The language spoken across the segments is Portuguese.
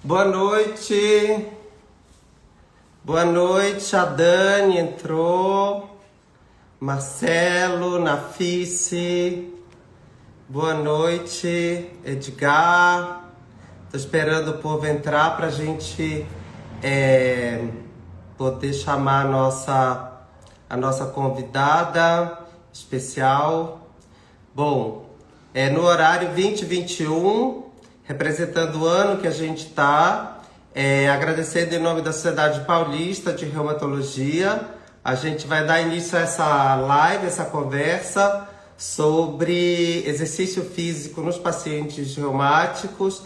Boa noite. Boa noite. A Dani entrou. Marcelo, Nafice. Boa noite, Edgar. Tô esperando o povo entrar para a gente poder chamar a nossa convidada especial. Bom, no horário 2021, representando o ano que a gente está, agradecendo em nome da Sociedade Paulista de Reumatologia, a gente vai dar início a essa live, essa conversa sobre exercício físico nos pacientes reumáticos,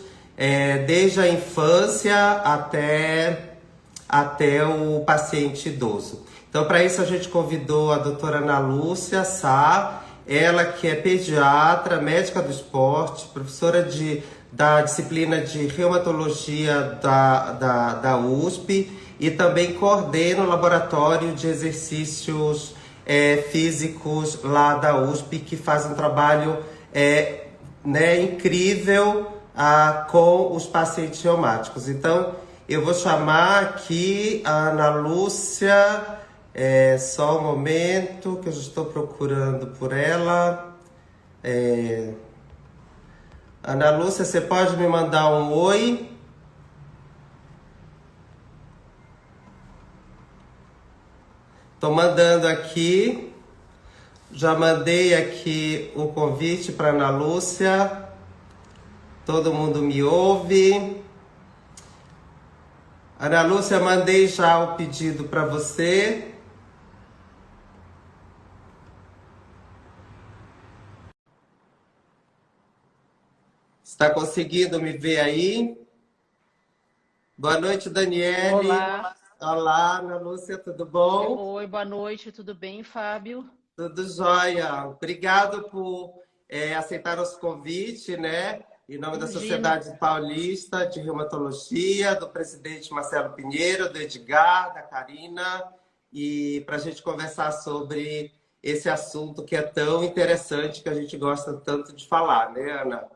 desde a infância até o paciente idoso. Então, para isso, a gente convidou a doutora Ana Lúcia Sá, ela que é pediatra, médica do esporte, professora da disciplina de reumatologia da USP e também coordena o laboratório de exercícios físicos lá da USP, que faz um trabalho incrível com os pacientes reumáticos. Então, eu vou chamar aqui a Ana Lúcia, só um momento que eu já estou procurando por ela. Ana Lúcia, você pode me mandar um oi? Estou mandando aqui, já mandei aqui o convite para Ana Lúcia, todo mundo me ouve. Ana Lúcia, mandei já o pedido para você. Está conseguindo me ver aí? Boa noite, Daniele. Olá, Olá, Ana Lúcia, tudo bom? oi, boa noite, tudo bem, Fábio? Tudo jóia. Obrigado por aceitar nosso convite, né? Em nome da Imagina. Sociedade Paulista de Reumatologia, do presidente Marcelo Pinheiro, do Edgar, da Karina, e para a gente conversar sobre esse assunto que é tão interessante, que a gente gosta tanto de falar, né, Ana?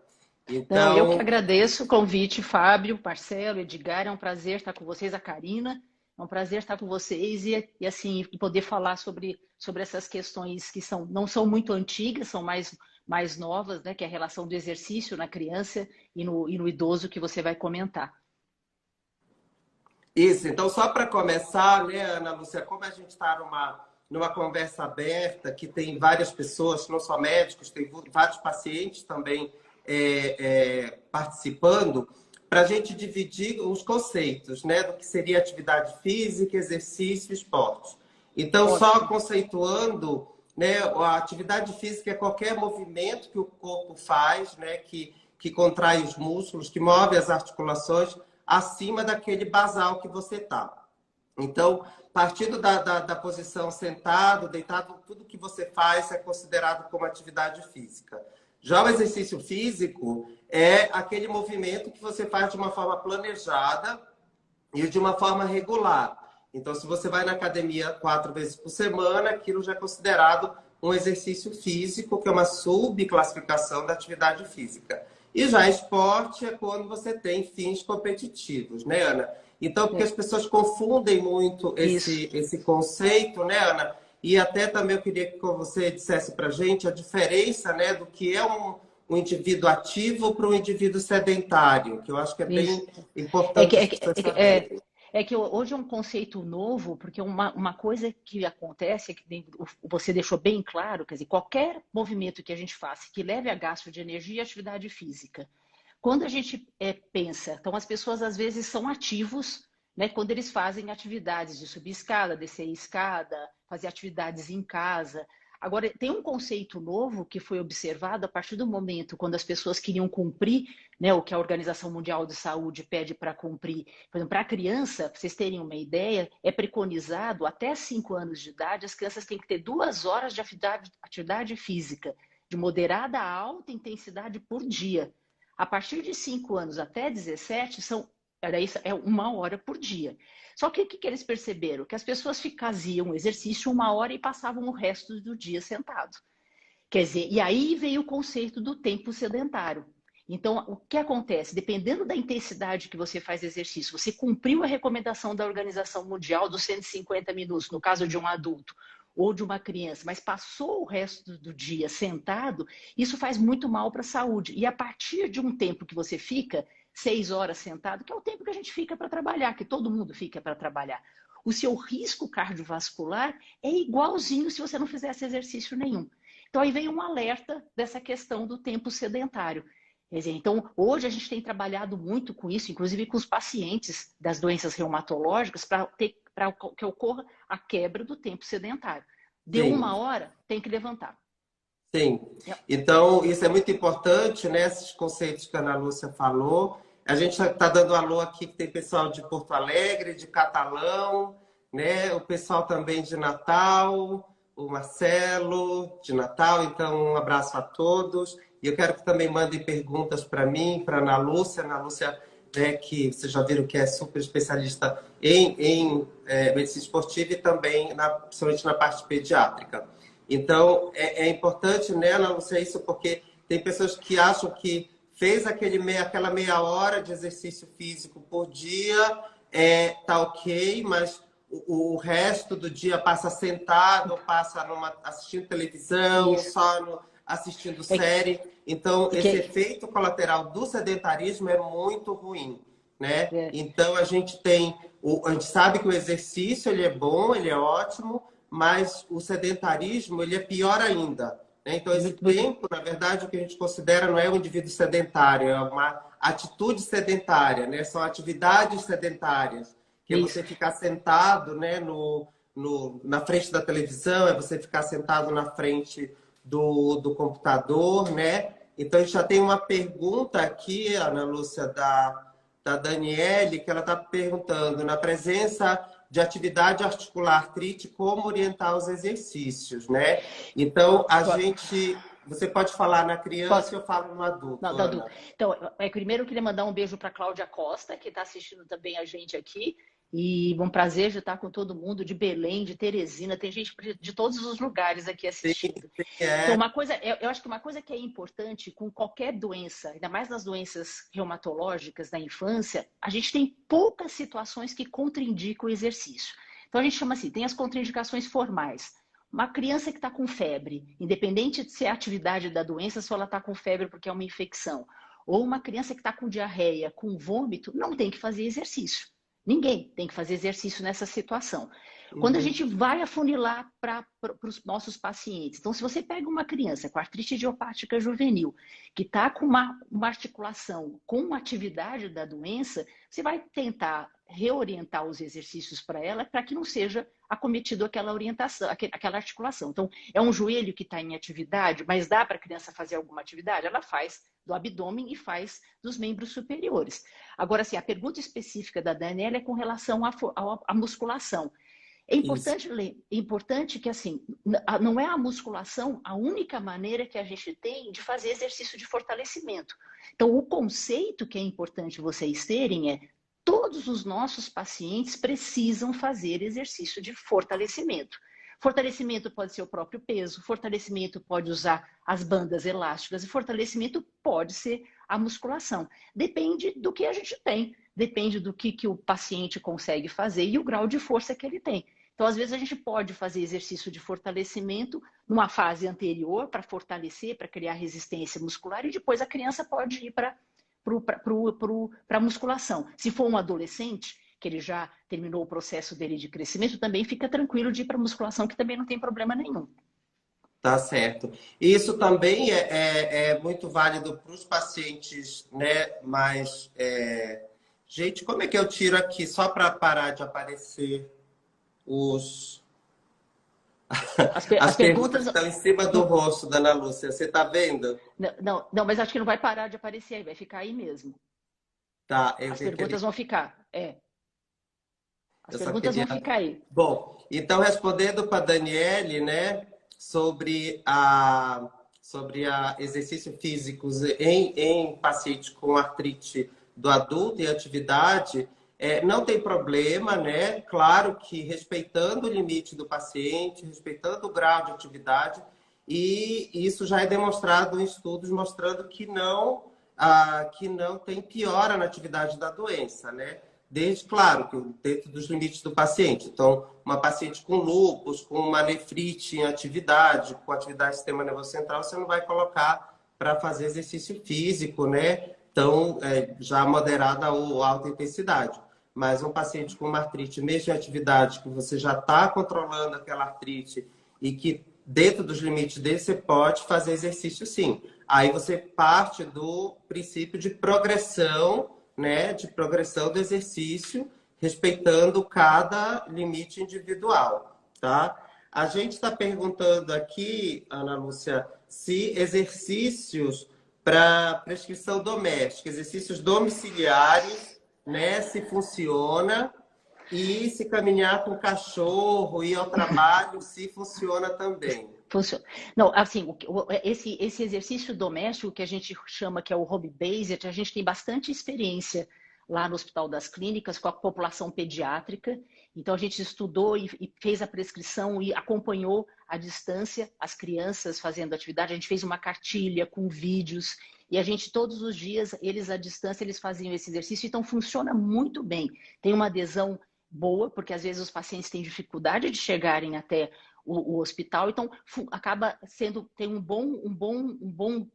Não, eu que Então, agradeço o convite, Fábio, Marcelo, Edgar, é um prazer estar com vocês, a Karina, é um prazer estar com vocês e assim, poder falar sobre essas questões que não são muito antigas, são mais novas, né, que é a relação do exercício na criança e no idoso que você vai comentar. isso, então só para começar, né, Ana Lúcia, como a gente está numa conversa aberta, que tem várias pessoas, não só médicos, tem vários pacientes também participando, para a gente dividir os conceitos, né, do que seria atividade física, exercício e esporte. Então, só Ótimo. conceituando, né, a atividade física é qualquer movimento que o corpo faz, né, que contrai os músculos, que move as articulações, acima daquele basal que você está. Então, partindo da posição sentado, deitado, tudo que você faz é considerado como atividade física. Já o exercício físico é aquele movimento que você faz de uma forma planejada e de uma forma regular. Então, se você vai na academia 4 vezes por semana, aquilo já é considerado um exercício físico, que é uma subclassificação da atividade física. E já esporte é quando você tem fins competitivos, né, Ana? Então, porque É, as pessoas confundem muito isso. esse conceito, né, Ana? E até também eu queria que você dissesse para a gente a diferença, né, do que é um indivíduo ativo para um indivíduo sedentário, que eu acho que é Isso. bem É que, importante é, as que, pessoas é, é saberem. é que hoje é um conceito novo, porque uma coisa que acontece, é que você deixou bem claro, quer dizer, qualquer movimento que a gente faça que leve a gasto de energia é atividade física. Quando a gente pensa, então as pessoas às vezes são ativos, né, quando eles fazem atividades de subir escada, descer escada, fazer atividades em casa. Agora, tem um conceito novo que foi observado a partir do momento quando as pessoas queriam cumprir, né, o que a Organização Mundial de Saúde pede para cumprir. Por exemplo, para a criança, para vocês terem uma ideia, é preconizado até 5 anos de idade, as crianças têm que ter 2 horas de atividade física, de moderada a alta intensidade por dia. A partir de 5 anos até 17, é 1 hora por dia. Só que o que eles perceberam? Que as pessoas faziam exercício 1 hora e passavam o resto do dia sentado. Quer dizer, e aí veio o conceito do tempo sedentário. Então, o que acontece? Dependendo da intensidade que você faz exercício, você cumpriu a recomendação da Organização Mundial dos 150 minutos, no caso de um adulto ou de uma criança, mas passou o resto do dia sentado, isso faz muito mal para a saúde. E a partir de um tempo que você fica, 6 horas sentado, que é o tempo que a gente fica para trabalhar, que todo mundo fica para trabalhar, o seu risco cardiovascular é igualzinho se você não fizesse exercício nenhum. Então, aí vem um alerta dessa questão do tempo sedentário. Quer dizer, então, hoje a gente tem trabalhado muito com isso, inclusive com os pacientes das doenças reumatológicas, para que ocorra a quebra do tempo sedentário. Deu Sim. 1 hora, tem que levantar. Sim. Então, isso é muito importante, né? Esses conceitos que a Ana Lúcia falou. A gente está dando alô aqui, que tem pessoal de Porto Alegre, de Catalão, né? O pessoal também de Natal, o Marcelo de Natal. Então, um abraço a todos. E eu quero que também mandem perguntas para mim, para a Ana Lúcia. Ana Lúcia, né, que vocês já viram que é super especialista em medicina esportiva e também, principalmente na parte pediátrica. Então, é importante, né, Ana Lúcia, isso porque tem pessoas que acham que fez aquela meia hora de exercício físico por dia, tá ok, mas o resto do dia passa sentado, passa assistindo televisão, Isso. assistindo série. Então, Porque... esse efeito colateral do sedentarismo é muito ruim, né? Então, a gente sabe que o exercício ele é bom, ele é ótimo, mas o sedentarismo ele é pior ainda. Né? Então, esse tempo, na verdade, o que a gente considera não é um indivíduo sedentário, é uma atitude sedentária, né? São atividades sedentárias, que é você ficar sentado, né, na frente da televisão, é você ficar sentado na frente do computador, né? Então, a gente já tem uma pergunta aqui, Ana Lúcia, da Daniele, que ela está perguntando, na presença de atividade articular artrite, como orientar os exercícios, né? Então, você pode falar na criança, eu falo no adulto. Não, adulto. Então, primeiro eu queria mandar um beijo para Cláudia Costa, que está assistindo também a gente aqui. E um prazer de estar com todo mundo, de Belém, de Teresina, tem gente de todos os lugares aqui assistindo. Sim, Então, eu acho que uma coisa que é importante com qualquer doença, ainda mais nas doenças reumatológicas da infância, a gente tem poucas situações que contraindicam o exercício. Então, a gente chama assim, tem as contraindicações formais. Uma criança que está com febre, independente de se é a atividade da doença, se ela está com febre porque é uma infecção, ou uma criança que está com diarreia, com vômito, não tem que fazer exercício. Ninguém tem que fazer exercício nessa situação. Quando a gente vai afunilar para os nossos pacientes, então se você pega uma criança com artrite idiopática juvenil, que está com uma articulação com a atividade da doença, você vai tentar reorientar os exercícios para ela para que não seja acometido aquela orientação, aquela articulação. Então, é um joelho que está em atividade, mas dá para a criança fazer alguma atividade? Ela faz do abdômen e faz dos membros superiores. Agora, assim, a pergunta específica da Daniela é com relação à musculação. É importante que, assim, não é a musculação a única maneira que a gente tem de fazer exercício de fortalecimento. Então, o conceito que é importante vocês terem é todos os nossos pacientes precisam fazer exercício de fortalecimento. Fortalecimento pode ser o próprio peso, fortalecimento pode usar as bandas elásticas e fortalecimento pode ser a musculação. Depende do que a gente tem, depende do que o paciente consegue fazer e o grau de força que ele tem. Então, às vezes, a gente pode fazer exercício de fortalecimento numa fase anterior para fortalecer, para criar resistência muscular e depois a criança pode ir para a musculação. Se for um adolescente, que ele já terminou o processo dele de crescimento, também fica tranquilo de ir para a musculação, que também não tem problema nenhum. Tá certo. Isso também é muito válido para os pacientes, né? Mas, gente, como é que eu tiro aqui, só para parar de aparecer as perguntas estão em cima do rosto da Ana Lúcia. Você está vendo? Não, mas acho que não vai parar de aparecer aí, vai ficar aí mesmo. Tá, as perguntas vão ficar, As perguntas vão ficar aí. Bom, então respondendo para a Daniele, né, sobre a exercícios físicos em pacientes com artrite do adulto em atividade, não tem problema, né? Claro que respeitando o limite do paciente, respeitando o grau de atividade, e isso já é demonstrado em estudos mostrando que não que não tem piora na atividade da doença, né? Desde, claro, que dentro dos limites do paciente. Então, uma paciente com lúpus, com uma nefrite em atividade, com atividade do sistema nervoso central, você não vai colocar para fazer exercício físico, né? Então, já moderada ou alta intensidade. Mas um paciente com uma artrite, mesmo em atividade, que você já está controlando aquela artrite e que dentro dos limites dele você pode fazer exercício sim. Aí você parte do princípio de progressão, né? De progressão do exercício, respeitando cada limite individual, tá? A gente está perguntando aqui, Ana Lúcia, se exercícios para prescrição doméstica, exercícios domiciliares, né? Se funciona. E se caminhar com o cachorro, ir ao trabalho, se funciona também. Funciona. Não, assim, esse exercício doméstico que a gente chama que é o home-based, a gente tem bastante experiência lá no Hospital das Clínicas com a população pediátrica. Então, a gente estudou e fez a prescrição e acompanhou à distância as crianças fazendo atividade. A gente fez uma cartilha com vídeos e a gente, todos os dias, eles à distância, eles faziam esse exercício. Então, funciona muito bem. Tem uma adesão boa, porque às vezes os pacientes têm dificuldade de chegarem até o hospital, então acaba sendo, tem um bom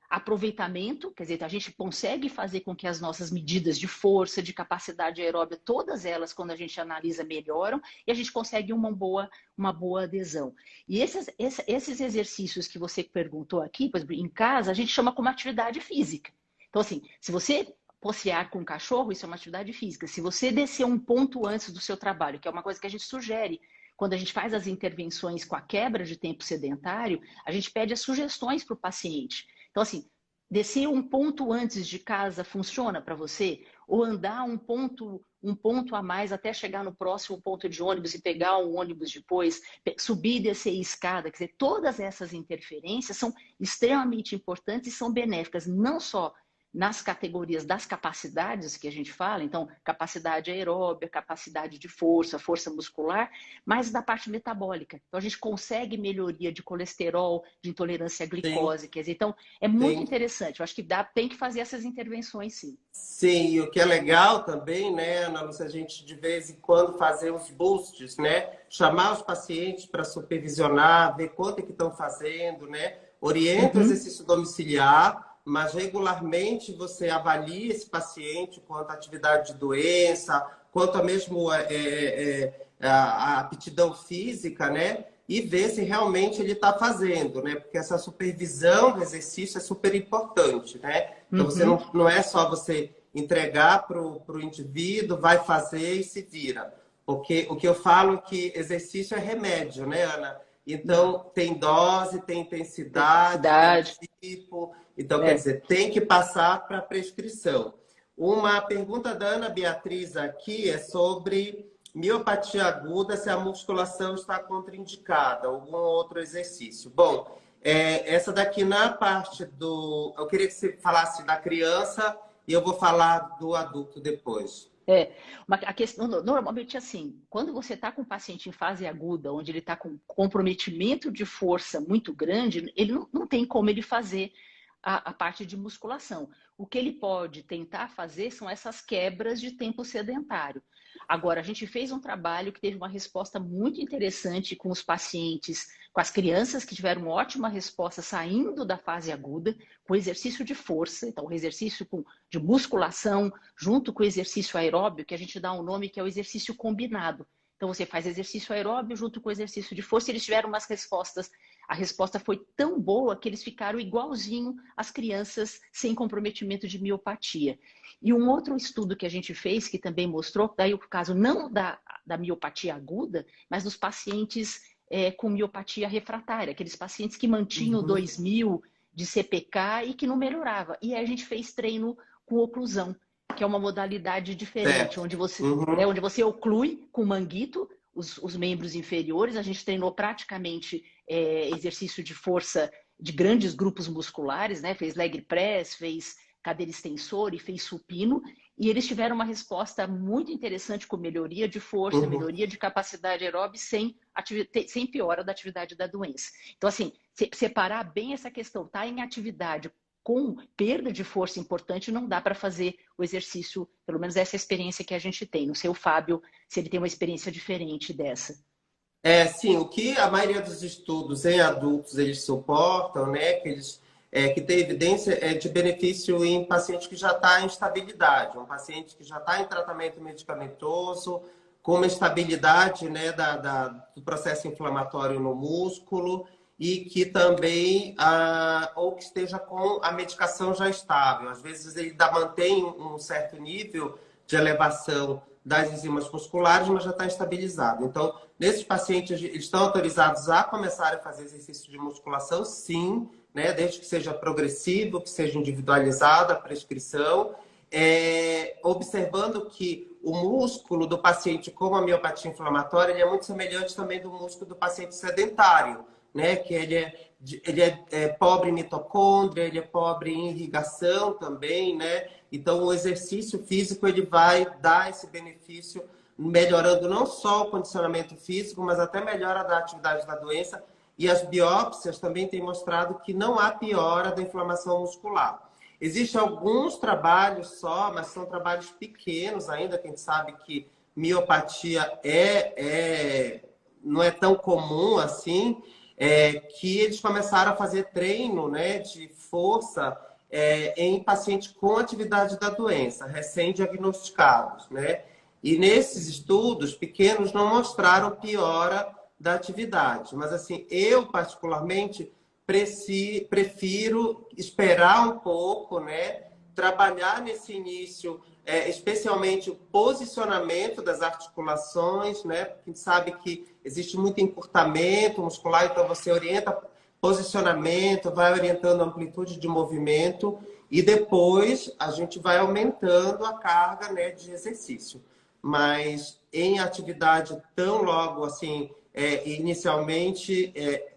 aproveitamento, quer dizer, a gente consegue fazer com que as nossas medidas de força, de capacidade aeróbica, todas elas, quando a gente analisa, melhoram, e a gente consegue uma boa adesão. E esses exercícios que você perguntou aqui, por exemplo, em casa, a gente chama como atividade física. Então, assim, se você passear com o cachorro, isso é uma atividade física. Se você descer um ponto antes do seu trabalho, que é uma coisa que a gente sugere, quando a gente faz as intervenções com a quebra de tempo sedentário, a gente pede as sugestões para o paciente. Então, assim, descer um ponto antes de casa funciona para você? Ou andar um ponto a mais até chegar no próximo ponto de ônibus e pegar um ônibus depois, subir e descer escada? Quer dizer, todas essas interferências são extremamente importantes e são benéficas, não só nas categorias das capacidades que a gente fala, então capacidade aeróbica, capacidade de força, força muscular, mas da parte metabólica. Então a gente consegue melhoria de colesterol, de intolerância à glicose, quer dizer, então é muito interessante. Eu acho que tem que fazer essas intervenções, sim. Sim, e o que é legal também, né, Ana Lúcia, a gente de vez em quando fazer os boosts, né? Chamar os pacientes para supervisionar, ver quanto é que estão fazendo, né? Orienta o exercício domiciliar, mas regularmente você avalia esse paciente quanto à atividade de doença, quanto a mesmo a aptidão física, né? E ver se realmente ele está fazendo, né? Porque essa supervisão do exercício é super importante, né? Então, você não é só você entregar para o indivíduo, vai fazer e se vira. Porque o que eu falo é que exercício é remédio, né, Ana? Então, tem dose, tem intensidade, tem tipo. Então, quer dizer, tem que passar para a prescrição. Uma pergunta da Ana Beatriz aqui é sobre miopatia aguda, se a musculação está contraindicada, algum outro exercício. Bom, essa daqui na parte do... Eu queria que você falasse da criança e eu vou falar do adulto depois. A questão, normalmente assim, quando você está com um paciente em fase aguda, onde ele está com comprometimento de força muito grande, ele não tem como ele fazer a parte de musculação. O que ele pode tentar fazer são essas quebras de tempo sedentário. Agora, a gente fez um trabalho que teve uma resposta muito interessante com os pacientes, com as crianças que tiveram uma ótima resposta saindo da fase aguda, com exercício de força, então o exercício de musculação, junto com o exercício aeróbio, que a gente dá um nome que é o exercício combinado. Então, você faz exercício aeróbio junto com o exercício de força, e eles tiveram umas respostas. A resposta foi tão boa que eles ficaram igualzinho às crianças sem comprometimento de miopatia. E um outro estudo que a gente fez, que também mostrou, daí o caso não da miopatia aguda, mas dos pacientes com miopatia refratária, aqueles pacientes que mantinham 2000 de CPK e que não melhorava. E aí a gente fez treino com oclusão, que é uma modalidade diferente, onde você oclui com manguito os membros inferiores. A gente treinou praticamente exercício de força de grandes grupos musculares, né? Fez leg press, fez cadeira extensora e fez supino, e eles tiveram uma resposta muito interessante com melhoria de força, melhoria de capacidade aeróbica sem piora da atividade da doença. Então, assim, separar bem essa questão, tá em atividade com perda de força importante, não dá para fazer o exercício, pelo menos essa experiência que a gente tem. Não sei o Fábio, se ele tem uma experiência diferente dessa. Sim, o que a maioria dos estudos em adultos eles suportam, né, que tem evidência de benefício em paciente que já está em estabilidade, um paciente que já está em tratamento medicamentoso, com uma estabilidade, né, do processo inflamatório no músculo e que também, ou que esteja com a medicação já estável. Às vezes ele mantém um certo nível de elevação das enzimas musculares, mas já está estabilizado. Então, nesses pacientes, eles estão autorizados a começar a fazer exercício de musculação, sim, né, desde que seja progressivo, que seja individualizada a prescrição, observando que o músculo do paciente com a miopatia inflamatória ele é muito semelhante também do músculo do paciente sedentário, né, que ele é pobre em mitocôndria, ele é pobre em irrigação também, né? Então, o exercício físico ele vai dar esse benefício, melhorando não só o condicionamento físico, mas até melhora da atividade da doença. E as biópsias também têm mostrado que não há piora da inflamação muscular. Existem alguns trabalhos só, mas são trabalhos pequenos ainda, que a gente sabe que miopatia não é tão comum assim, que eles começaram a fazer treino, né, de força em pacientes com atividade da doença, recém-diagnosticados, né? E nesses estudos pequenos não mostraram piora da atividade. Mas, assim, eu particularmente prefiro esperar um pouco, né? Trabalhar nesse início, especialmente o posicionamento das articulações, né? Porque a gente sabe que existe muito encurtamento muscular, então você orienta posicionamento, vai orientando a amplitude de movimento e depois a gente vai aumentando a carga, né, de exercício. Mas em atividade tão logo assim, inicialmente,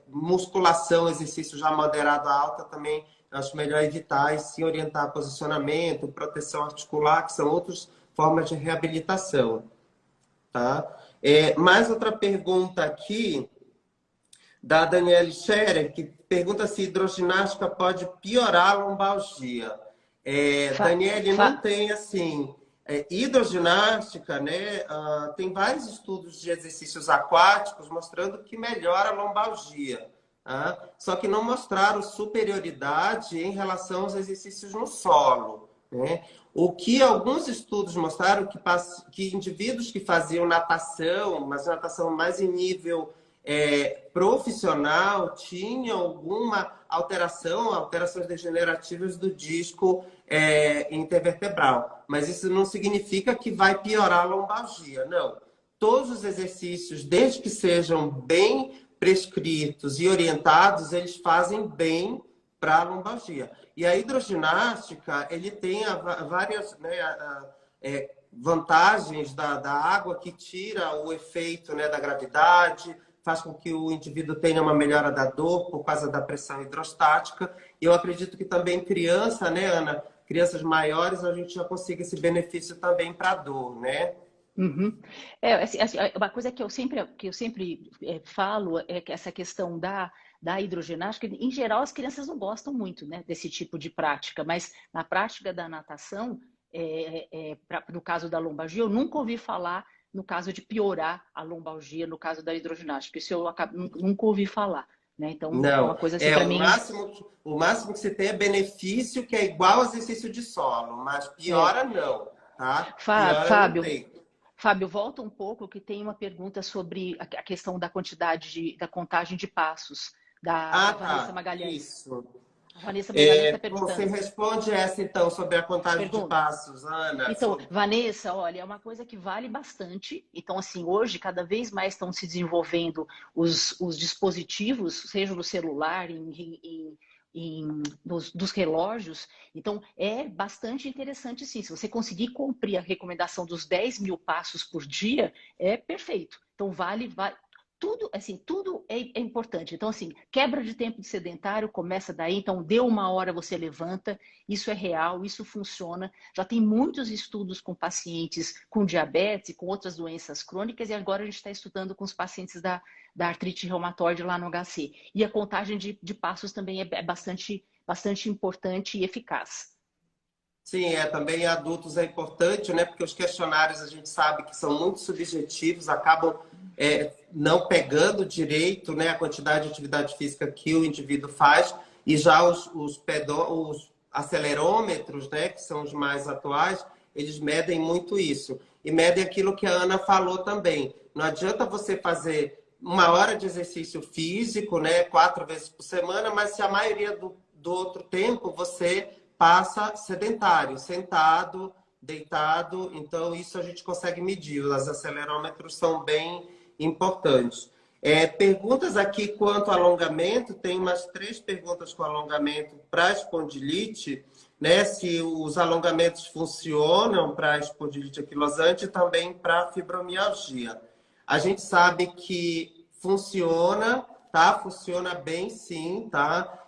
musculação, exercício já moderado a alta também, acho melhor evitar e se orientar a posicionamento, proteção articular, que são outras formas de reabilitação. Tá? Mais outra pergunta aqui, da Daniele Scherer, que pergunta se hidroginástica pode piorar a lombalgia. Daniele, não tem assim... hidroginástica, né? Tem vários estudos de exercícios aquáticos mostrando que melhora a lombalgia. Tá? Só que não mostraram superioridade em relação aos exercícios no solo. Né? O que alguns estudos mostraram que indivíduos que faziam natação, mas natação mais em nível profissional, tinham alguma alterações degenerativas do disco intervertebral. Mas isso não significa que vai piorar a lombalgia, não. Todos os exercícios, desde que sejam bem prescritos e orientados, eles fazem bem para a lombalgia. E a hidroginástica, ele tem várias, né, vantagens da água que tira o efeito, né, da gravidade, faz com que o indivíduo tenha uma melhora da dor por causa da pressão hidrostática. E eu acredito que também criança, né, Ana? Crianças maiores, a gente já consiga esse benefício também para a dor, né? Uhum. Uma coisa que eu sempre falo é que essa questão da hidroginástica, em geral, as crianças não gostam muito, né, desse tipo de prática, mas na prática da natação, no caso da lombalgia, eu nunca ouvi falar no caso de piorar a lombalgia, no caso da hidroginástica. Isso eu nunca ouvi falar. Né? Então, não, é uma coisa assim para mim... O máximo que você tem é benefício, que é igual ao exercício de solo, mas piora não, tá? Piora não tem. Fábio, volta um pouco, que tem uma pergunta sobre a questão da quantidade, da contagem de passos, da Vanessa Magalhães. Isso. A Vanessa Magalhães está perguntando. Você responde essa, então, sobre a contagem de passos, Ana. Então, Vanessa, olha, é uma coisa que vale bastante. Então, assim, hoje, cada vez mais estão se desenvolvendo os dispositivos, seja no celular, dos relógios. Então, é bastante interessante, sim. Se você conseguir cumprir a recomendação dos 10 mil passos por dia, é perfeito. Então, vale tudo, assim, tudo é importante. Então, assim, quebra de tempo de sedentário começa daí. Então, deu uma hora, você levanta. Isso é real, isso funciona. Já tem muitos estudos com pacientes com diabetes e com outras doenças crônicas. E agora a gente está estudando com os pacientes da artrite reumatoide lá no HC. E a contagem de passos também é bastante bastante importante e eficaz. Sim, também em adultos é importante, né? Porque os questionários a gente sabe que são muito subjetivos, acabam não pegando direito, né, a quantidade de atividade física que o indivíduo faz, e já os acelerômetros, né, que são os mais atuais, eles medem muito isso. E medem aquilo que a Ana falou também. Não adianta você fazer 1 hora de exercício físico, né, 4 vezes por semana, mas se a maioria do outro tempo você passa sedentário, sentado, deitado. Então, isso a gente consegue medir. Os acelerômetros são bem importantes. Perguntas aqui quanto ao alongamento. Tem umas 3 perguntas com alongamento para espondilite, né? Se os alongamentos funcionam para espondilite anquilosante e também para fibromialgia. A gente sabe que funciona, tá? Funciona bem, sim, tá?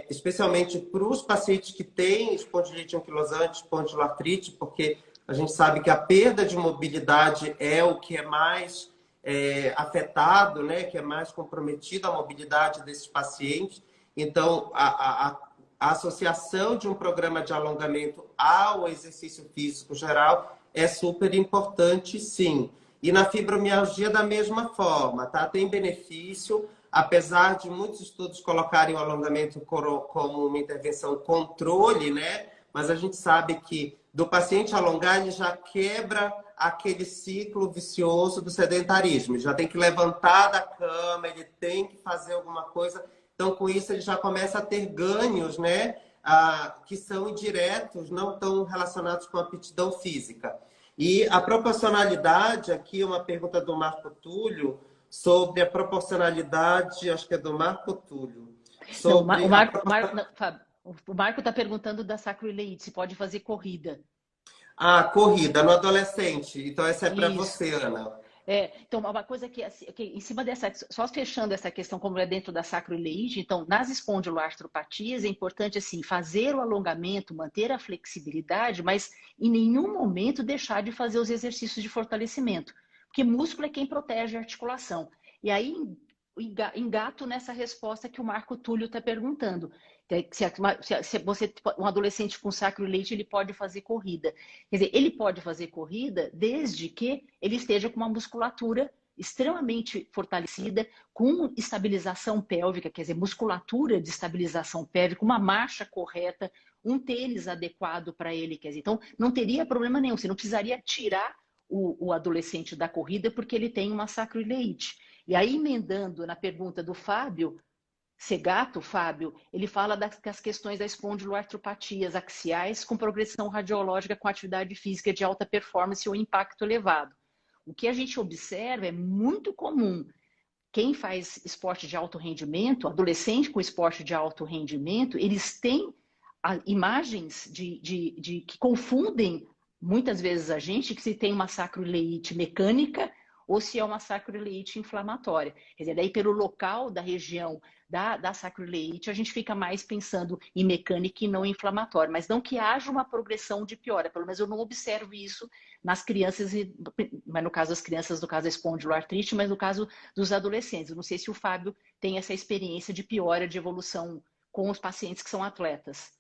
Especialmente para os pacientes que têm espondilite anquilosante, espondiloartrite, porque a gente sabe que a perda de mobilidade é o que é mais afetado, né? Que é mais comprometido a mobilidade desses pacientes. Então, a associação de um programa de alongamento ao exercício físico geral é super importante, sim. E na fibromialgia, da mesma forma, tá? Tem benefício, apesar de muitos estudos colocarem o alongamento como uma intervenção controle, né? Mas a gente sabe que do paciente alongar, ele já quebra aquele ciclo vicioso do sedentarismo. Já tem que levantar da cama, ele tem que fazer alguma coisa. Então, com isso, ele já começa a ter ganhos, né? Que são indiretos, não tão relacionados com a aptidão física. E a proporcionalidade, aqui uma pergunta do Marco Túlio, sobre a proporcionalidade, acho que é do Marco Túlio. Sobre o Marco está perguntando da sacroileite, se pode fazer corrida. Corrida no adolescente. Então, essa é para você, Ana. Então, uma coisa que em cima dessa, só fechando essa questão como é dentro da sacroileite, então, nas espondiloartropatias é importante, assim, fazer o alongamento, manter a flexibilidade, mas em nenhum momento deixar de fazer os exercícios de fortalecimento, porque músculo é quem protege a articulação. E aí, engato nessa resposta que o Marco Túlio está perguntando. Se você, um adolescente com sacroileite, ele pode fazer corrida. Quer dizer, ele pode fazer corrida desde que ele esteja com uma musculatura extremamente fortalecida, com estabilização pélvica, quer dizer, musculatura de estabilização pélvica, uma marcha correta, um tênis adequado para ele. Quer dizer, então, não teria problema nenhum. Você não precisaria tirar o adolescente da corrida porque ele tem uma sacroileite. E aí, emendando na pergunta do Fábio Segato, Fábio, ele fala das questões das espondiloartropatias axiais com progressão radiológica com atividade física de alta performance ou impacto elevado. O que a gente observa é muito comum. Quem faz esporte de alto rendimento, adolescente com esporte de alto rendimento, eles têm imagens que confundem muitas vezes a gente que se tem uma sacroileite mecânica ou se é uma sacroileite inflamatória. Quer dizer, daí pelo local da região da sacroileite, a gente fica mais pensando em mecânica e não em inflamatória. Mas não que haja uma progressão de piora, pelo menos eu não observo isso nas crianças, mas no caso das crianças, no caso da espondiloartrite, mas no caso dos adolescentes. Eu não sei se o Fábio tem essa experiência de piora de evolução com os pacientes que são atletas.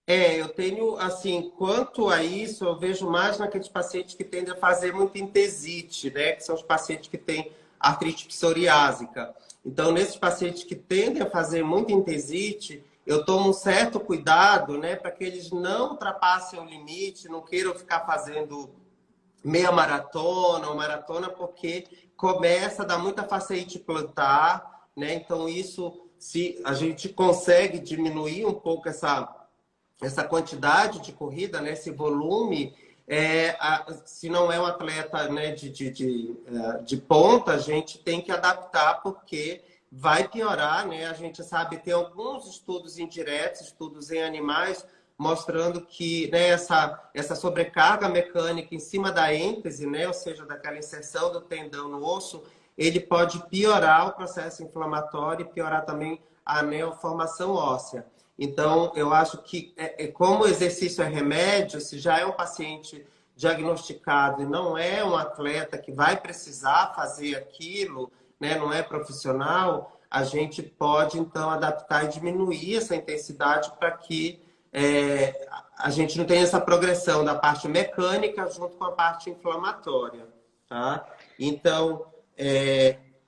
Eu tenho, assim, quanto a isso, eu vejo mais naqueles pacientes que tendem a fazer muita entesite, né? Que são os pacientes que têm artrite psoriásica. Então, nesses pacientes que tendem a fazer muita entesite, eu tomo um certo cuidado, né? Para que eles não ultrapassem o limite, não queiram ficar fazendo meia maratona ou maratona, porque começa a dar muita fasciite plantar, né? Então, isso, se a gente consegue diminuir um pouco essa quantidade de corrida, né, esse volume, se não é um atleta, né, de ponta, a gente tem que adaptar, porque vai piorar, né? A gente sabe, tem alguns estudos indiretos, estudos em animais, mostrando que, né, essa sobrecarga mecânica em cima da êntese, né, ou seja, daquela inserção do tendão no osso, ele pode piorar o processo inflamatório e piorar também a neoformação óssea. Então, eu acho que, como o exercício é remédio, se já é um paciente diagnosticado e não é um atleta que vai precisar fazer aquilo, né, não é profissional, a gente pode, então, adaptar e diminuir essa intensidade para que a gente não tenha essa progressão da parte mecânica junto com a parte inflamatória, tá? Então,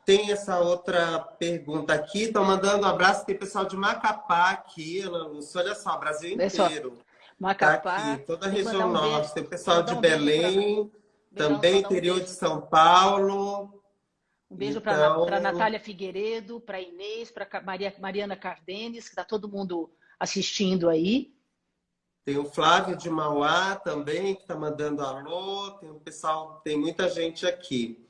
tem essa outra pergunta aqui. Estão mandando um abraço. Tem pessoal de Macapá aqui, Ana Lúcia. Olha só, Brasil inteiro. Macapá, tá aqui, toda a tem que região mandar um norte. beijo, Tem o pessoal de um Belém, também mandar um interior de beijo. São Paulo. Um beijo para Então, Natália Figueiredo, para Inês, para Mariana Cardenes, que está todo mundo assistindo aí. tem o Flávio de Mauá também, que está mandando alô. Tem o pessoal, tem muita gente aqui.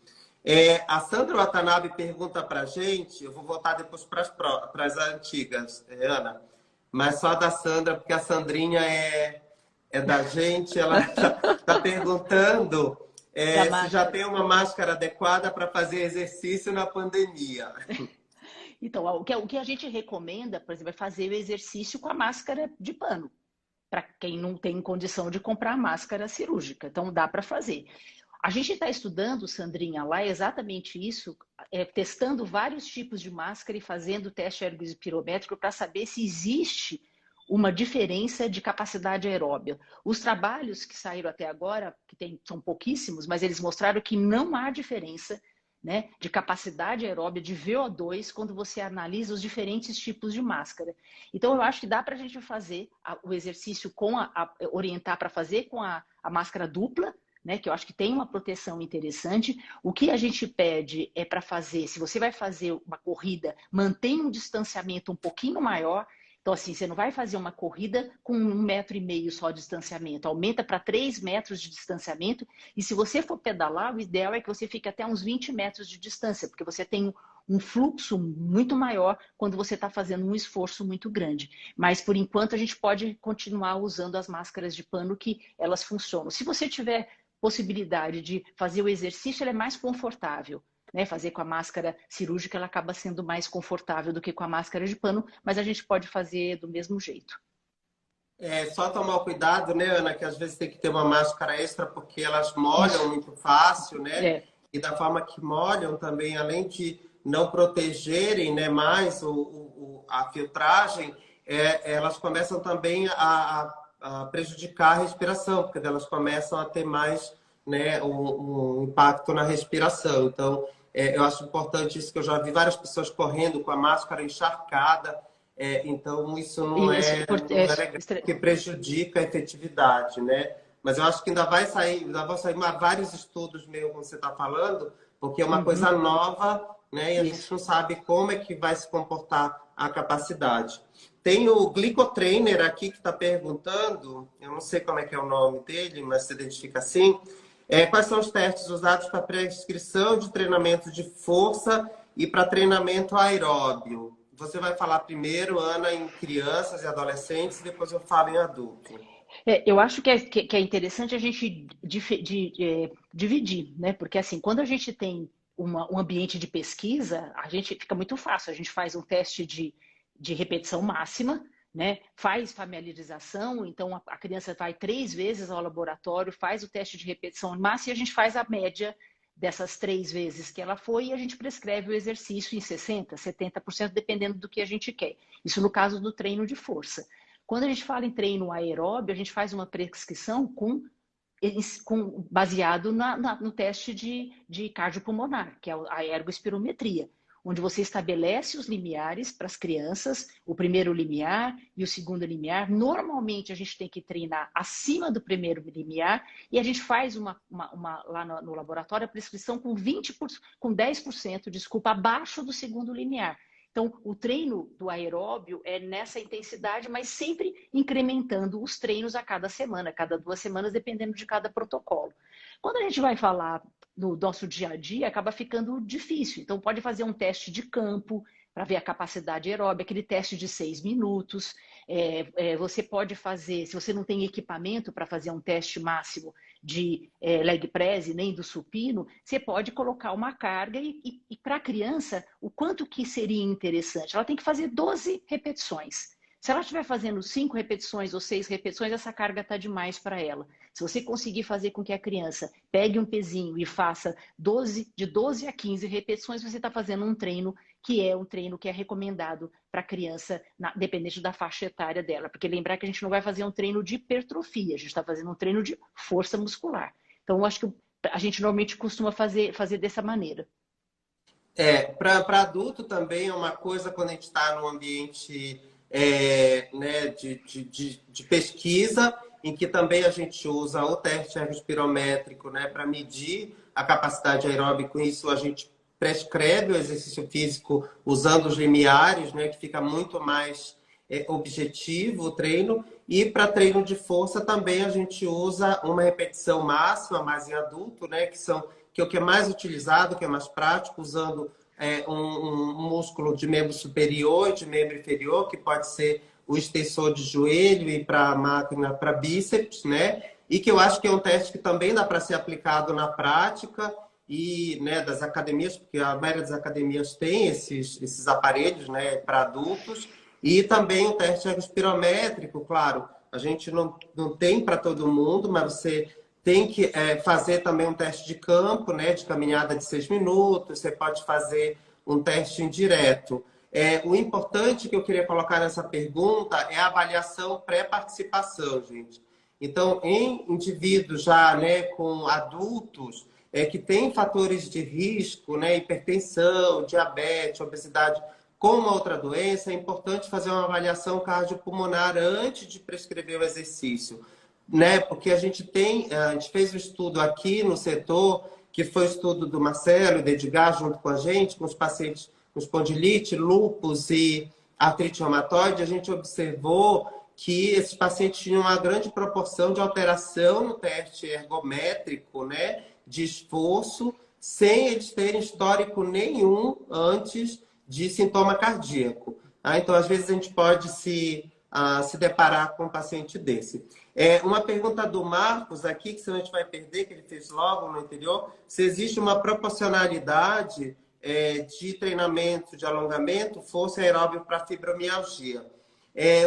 A Sandra Watanabe pergunta para a gente, eu vou voltar depois para as antigas, Ana, mas só da Sandra, porque a Sandrinha é da gente, ela está perguntando se já tem uma máscara adequada para fazer exercício na pandemia. Então, o que a gente recomenda, por exemplo, é fazer o exercício com a máscara de pano, para quem não tem condição de comprar a máscara cirúrgica. Então, dá para fazer. A gente está estudando, Sandrinha, lá exatamente isso, testando vários tipos de máscara e fazendo teste ergospirométrico para saber se existe uma diferença de capacidade aeróbia. Os trabalhos que saíram até agora, são pouquíssimos, mas eles mostraram que não há diferença, né, de capacidade aeróbia, de VO2, quando você analisa os diferentes tipos de máscara. Então, eu acho que dá para a gente fazer o exercício orientar para fazer com a máscara dupla, né, que eu acho que tem uma proteção interessante. O que a gente pede é para fazer, se você vai fazer uma corrida, mantenha um distanciamento um pouquinho maior. Então, assim, você não vai fazer uma corrida com 1,5 metro só de distanciamento, aumenta para 3 metros de distanciamento, e se você for pedalar, o ideal é que você fique até uns 20 metros de distância, porque você tem um fluxo muito maior quando você está fazendo um esforço muito grande. Mas, por enquanto, a gente pode continuar usando as máscaras de pano, que elas funcionam. Se você tiver possibilidade de fazer o exercício, ele é mais confortável. Né, fazer com a máscara cirúrgica, ela acaba sendo mais confortável do que com a máscara de pano, mas a gente pode fazer do mesmo jeito. Só tomar cuidado, né, Ana, que às vezes tem que ter uma máscara extra porque elas molham Isso. muito fácil, né? E da forma que molham também, além de não protegerem, né, mais a filtragem, elas começam também a prejudicar a respiração, porque elas começam a ter mais, né, um impacto na respiração. Então, eu acho importante isso, que eu já vi várias pessoas correndo com a máscara encharcada. Então, isso não é legal, porque prejudica a efetividade, né? Mas eu acho que ainda vão sair vários estudos mesmo, como você está falando, porque é uma coisa nova, né? E a gente não sabe como é que vai se comportar a capacidade. Tem o Glicotrainer aqui que está perguntando, eu não sei como é que é o nome dele, mas se identifica assim. Quais são os testes usados para prescrição de treinamento de força e para treinamento aeróbio? Você vai falar primeiro, Ana, em crianças e adolescentes, e depois eu falo em adulto. Eu acho que é interessante a gente dividir, né? Porque assim, quando a gente tem um ambiente de pesquisa, a gente fica muito fácil. A gente faz um teste de repetição máxima, né? Faz familiarização, então a criança vai 3 vezes ao laboratório, faz o teste de repetição máxima e a gente faz a média dessas 3 vezes que ela foi e a gente prescreve o exercício em 60%, 70%, dependendo do que a gente quer. Isso no caso do treino de força. Quando a gente fala em treino aeróbio, a gente faz uma prescrição baseado no teste de cardiopulmonar, que é a ergospirometria, onde você estabelece os limiares para as crianças, o primeiro limiar e o segundo limiar. Normalmente a gente tem que treinar acima do primeiro limiar e a gente faz lá no laboratório a prescrição com 10%, desculpa, abaixo do segundo limiar. Então, o treino do aeróbio é nessa intensidade, mas sempre incrementando os treinos a cada semana, cada 2 semanas, dependendo de cada protocolo. Quando a gente vai falar do nosso dia a dia, acaba ficando difícil. Então, pode fazer um teste de campo para ver a capacidade aeróbica, aquele teste de 6 minutos. Você pode fazer, se você não tem equipamento para fazer um teste máximo de leg press nem do supino, você pode colocar uma carga e para a criança, o quanto que seria interessante? Ela tem que fazer 12 repetições. Se ela estiver fazendo 5 repetições ou 6 repetições, essa carga está demais para ela. Se você conseguir fazer com que a criança pegue um pezinho e faça de 12 a 15 repetições, você está fazendo um treino que é recomendado para a criança, dependente da faixa etária dela. Porque lembrar que a gente não vai fazer um treino de hipertrofia, a gente está fazendo um treino de força muscular. Então, eu acho que a gente normalmente costuma fazer dessa maneira. Para adulto também é uma coisa quando a gente está num ambiente né, de pesquisa, em que também a gente usa o teste ergospirométrico, né, para medir a capacidade aeróbica. Com isso, a gente prescreve o exercício físico usando os limiares, né, que fica muito mais objetivo o treino. E para treino de força também a gente usa uma repetição máxima, mais em adulto, né, que é o que é mais utilizado, que é mais prático, usando um músculo de membro superior e de membro inferior, que pode ser o extensor de joelho e para a máquina, para bíceps, né? E que eu acho que é um teste que também dá para ser aplicado na prática e, né, das academias, porque a maioria das academias tem esses aparelhos, né, para adultos. E também o teste ergospirométrico, claro, a gente não tem para todo mundo, mas você tem que fazer também um teste de campo, né, de caminhada de 6 minutos. Você pode fazer um teste indireto. O importante que eu queria colocar nessa pergunta é a avaliação pré-participação, gente. Então, em indivíduos já, né, com adultos que têm fatores de risco, né, hipertensão, diabetes, obesidade, com uma outra doença, é importante fazer uma avaliação cardiopulmonar antes de prescrever o exercício, né? Porque a gente fez um estudo aqui no setor, que foi o estudo do Marcelo e do Edgar junto com a gente, com os pacientes com espondilite, lúpus e artrite reumatoide. A gente observou que esses pacientes tinham uma grande proporção de alteração no teste ergométrico, né, de esforço, sem eles terem histórico nenhum antes de sintoma cardíaco. Então, às vezes, a gente pode se deparar com um paciente desse. Uma pergunta do Marcos aqui, que senão a gente vai perder, que ele fez logo no anterior, se existe uma proporcionalidade de treinamento, de alongamento, força aeróbica para fibromialgia.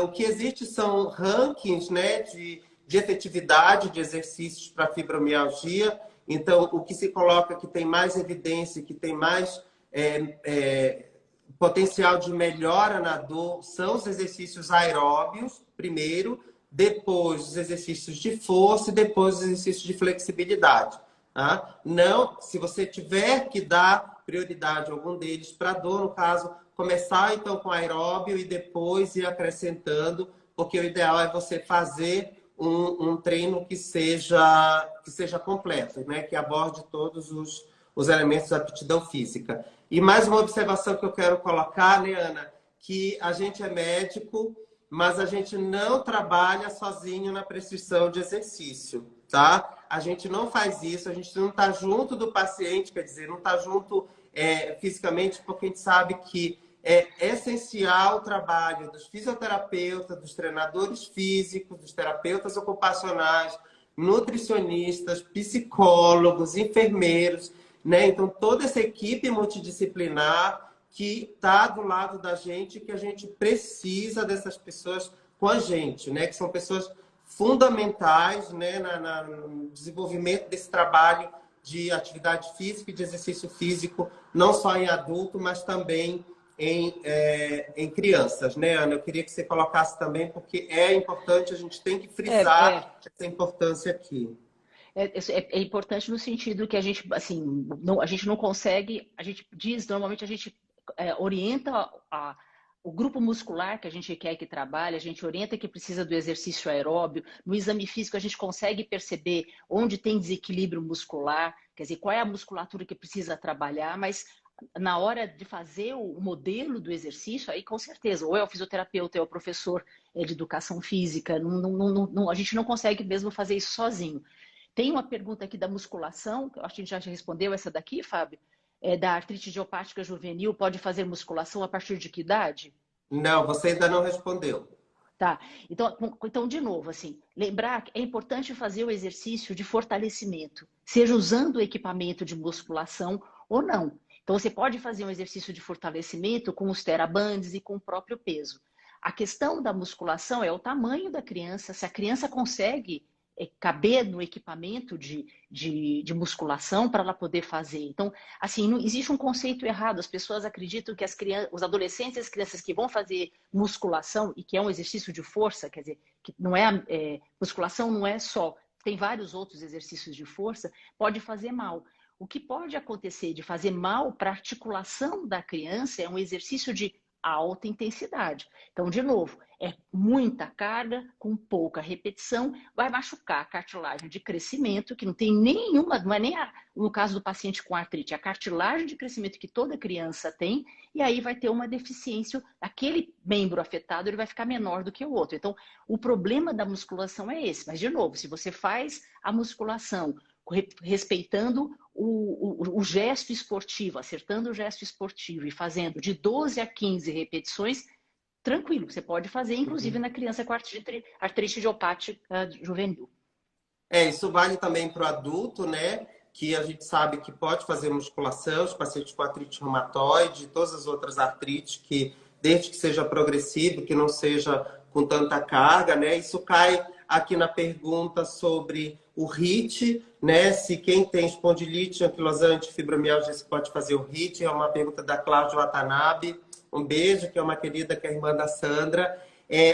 O que existe são rankings, né, de efetividade de exercícios para fibromialgia. Então, o que se coloca que tem mais evidência, que tem mais potencial de melhora na dor, são os exercícios aeróbios, primeiro, depois os exercícios de força e depois os exercícios de flexibilidade. Tá? Não, se você tiver que dar prioridade a algum deles para dor, no caso, começar então com aeróbio e depois ir acrescentando, porque o ideal é você fazer um treino que seja completo, né? Que aborde todos os elementos da aptidão física. E mais uma observação que eu quero colocar, né, Ana, que a gente é médico, mas a gente não trabalha sozinho na prescrição de exercício, tá? A gente não faz isso, a gente não está junto do paciente, quer dizer, não está junto fisicamente, porque a gente sabe que é essencial o trabalho dos fisioterapeutas, dos treinadores físicos, dos terapeutas ocupacionais, nutricionistas, psicólogos, enfermeiros, né? Então, toda essa equipe multidisciplinar que está do lado da gente, que a gente precisa dessas pessoas com a gente, né? Que são pessoas fundamentais, né, no desenvolvimento desse trabalho de atividade física e de exercício físico, não só em adulto, mas também em crianças, né, Ana? Eu queria que você colocasse também, porque é importante, a gente tem que frisar essa importância aqui. É importante no sentido que a gente, assim, a gente não consegue, a gente diz, normalmente a gente orienta o grupo muscular que a gente quer que trabalhe, a gente orienta que precisa do exercício aeróbio. No exame físico a gente consegue perceber onde tem desequilíbrio muscular, quer dizer, qual é a musculatura que precisa trabalhar, mas na hora de fazer o modelo do exercício, aí com certeza, ou é o fisioterapeuta, ou é o professor de educação física, a gente não consegue mesmo fazer isso sozinho. Tem uma pergunta aqui da musculação, que eu acho que a gente já respondeu essa daqui, Fábio, da artrite idiopática juvenil, pode fazer musculação a partir de que idade? Não, você ainda não respondeu. Tá, então de novo, assim, lembrar que é importante fazer o exercício de fortalecimento, seja usando o equipamento de musculação ou não. Então, você pode fazer um exercício de fortalecimento com os TheraBands e com o próprio peso. A questão da musculação é o tamanho da criança, se a criança consegue caber no equipamento de musculação para ela poder fazer. Então, assim, não, existe um conceito errado. As pessoas acreditam que os adolescentes e as crianças que vão fazer musculação, e que é um exercício de força, quer dizer, que não musculação não é só, tem vários outros exercícios de força, pode fazer mal. O que pode acontecer de fazer mal para a articulação da criança é um exercício de alta intensidade. Então, de novo, é muita carga com pouca repetição, vai machucar a cartilagem de crescimento, que não tem nenhuma, não é nem no caso do paciente com artrite, a cartilagem de crescimento que toda criança tem, e aí vai ter uma deficiência, aquele membro afetado ele vai ficar menor do que o outro. Então, o problema da musculação é esse. Mas, de novo, se você faz a musculação respeitando o gesto esportivo, acertando o gesto esportivo e fazendo de 12 a 15 repetições, tranquilo, você pode fazer, inclusive na criança com artrite idiopática juvenil. Isso vale também para o adulto, né? Que a gente sabe que pode fazer musculação, os pacientes com artrite reumatoide, todas as outras artrites, que desde que seja progressivo, que não seja com tanta carga, né? Isso cai aqui na pergunta sobre o HIIT, né? Se quem tem espondilite anquilosante, fibromialgia, se pode fazer o HIIT. É uma pergunta da Cláudia Watanabe. Um beijo, que é uma querida, que é a irmã da Sandra.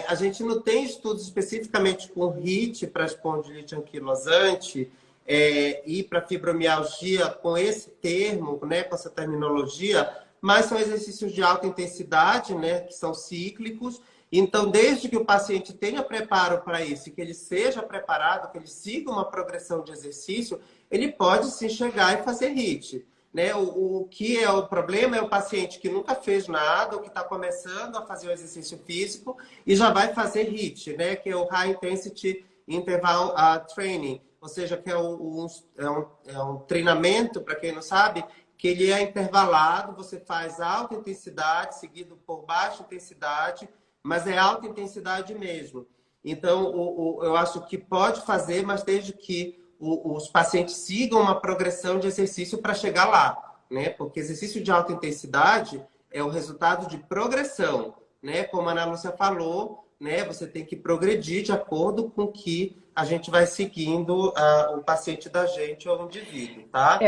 A gente não tem estudos especificamente com HIIT para espondilite anquilosante e para fibromialgia com esse termo, né? Com essa terminologia, mas são exercícios de alta intensidade, né? Que são cíclicos. Então, desde que o paciente tenha preparo para isso, que ele seja preparado, que ele siga uma progressão de exercício, ele pode sim chegar e fazer HIIT. Né? O que é o problema é o paciente que nunca fez nada, ou que está começando a fazer o exercício físico e já vai fazer HIIT, né? Que é o High Intensity Interval Training, ou seja, que é um treinamento, para quem não sabe, que ele é intervalado, você faz alta intensidade, seguido por baixa intensidade, mas é alta intensidade mesmo. Então, eu acho que pode fazer, mas desde que os pacientes sigam uma progressão de exercício para chegar lá, né? Porque exercício de alta intensidade é o resultado de progressão, né? Como a Ana Lúcia falou, né? Você tem que progredir de acordo com que a gente vai seguindo o paciente da gente ou o indivíduo, tá?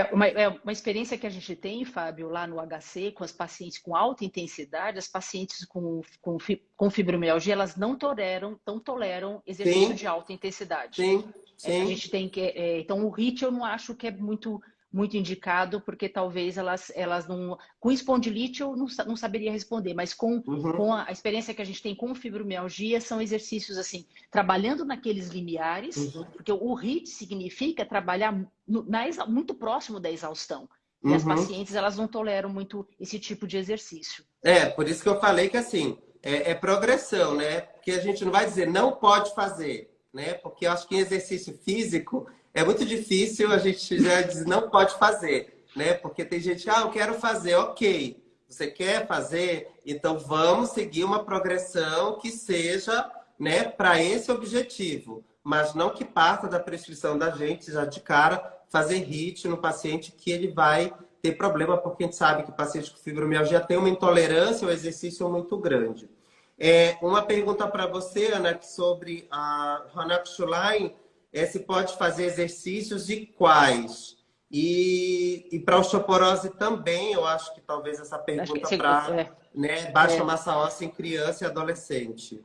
Uma experiência que a gente tem, Fábio, lá no HC, com as pacientes com alta intensidade, as pacientes com fibromialgia, elas não toleram exercício de alta intensidade. Sim. A gente tem que, então, o HIIT eu não acho que é muito indicado, porque talvez elas não... Com espondilite eu não saberia responder, mas com a experiência que a gente tem com fibromialgia, são exercícios assim, trabalhando naqueles limiares, porque o HIIT significa trabalhar muito próximo da exaustão. E as pacientes, elas não toleram muito esse tipo de exercício. Por isso que eu falei que assim, é progressão, né? Porque a gente não vai dizer não pode fazer, né? Porque eu acho que em exercício físico é muito difícil a gente já dizer não pode fazer, né? Porque tem gente que, eu quero fazer, ok. Você quer fazer? Então vamos seguir uma progressão que seja, né, para esse objetivo. Mas não que parta da prescrição da gente já de cara fazer HIIT no paciente que ele vai ter problema, porque a gente sabe que paciente com fibromialgia tem uma intolerância ao exercício muito grande. Uma pergunta para você, Ana, sobre a Ronald Schulain, se pode fazer exercícios e quais? E para osteoporose também, eu acho que talvez essa pergunta para baixa massa óssea em criança e adolescente.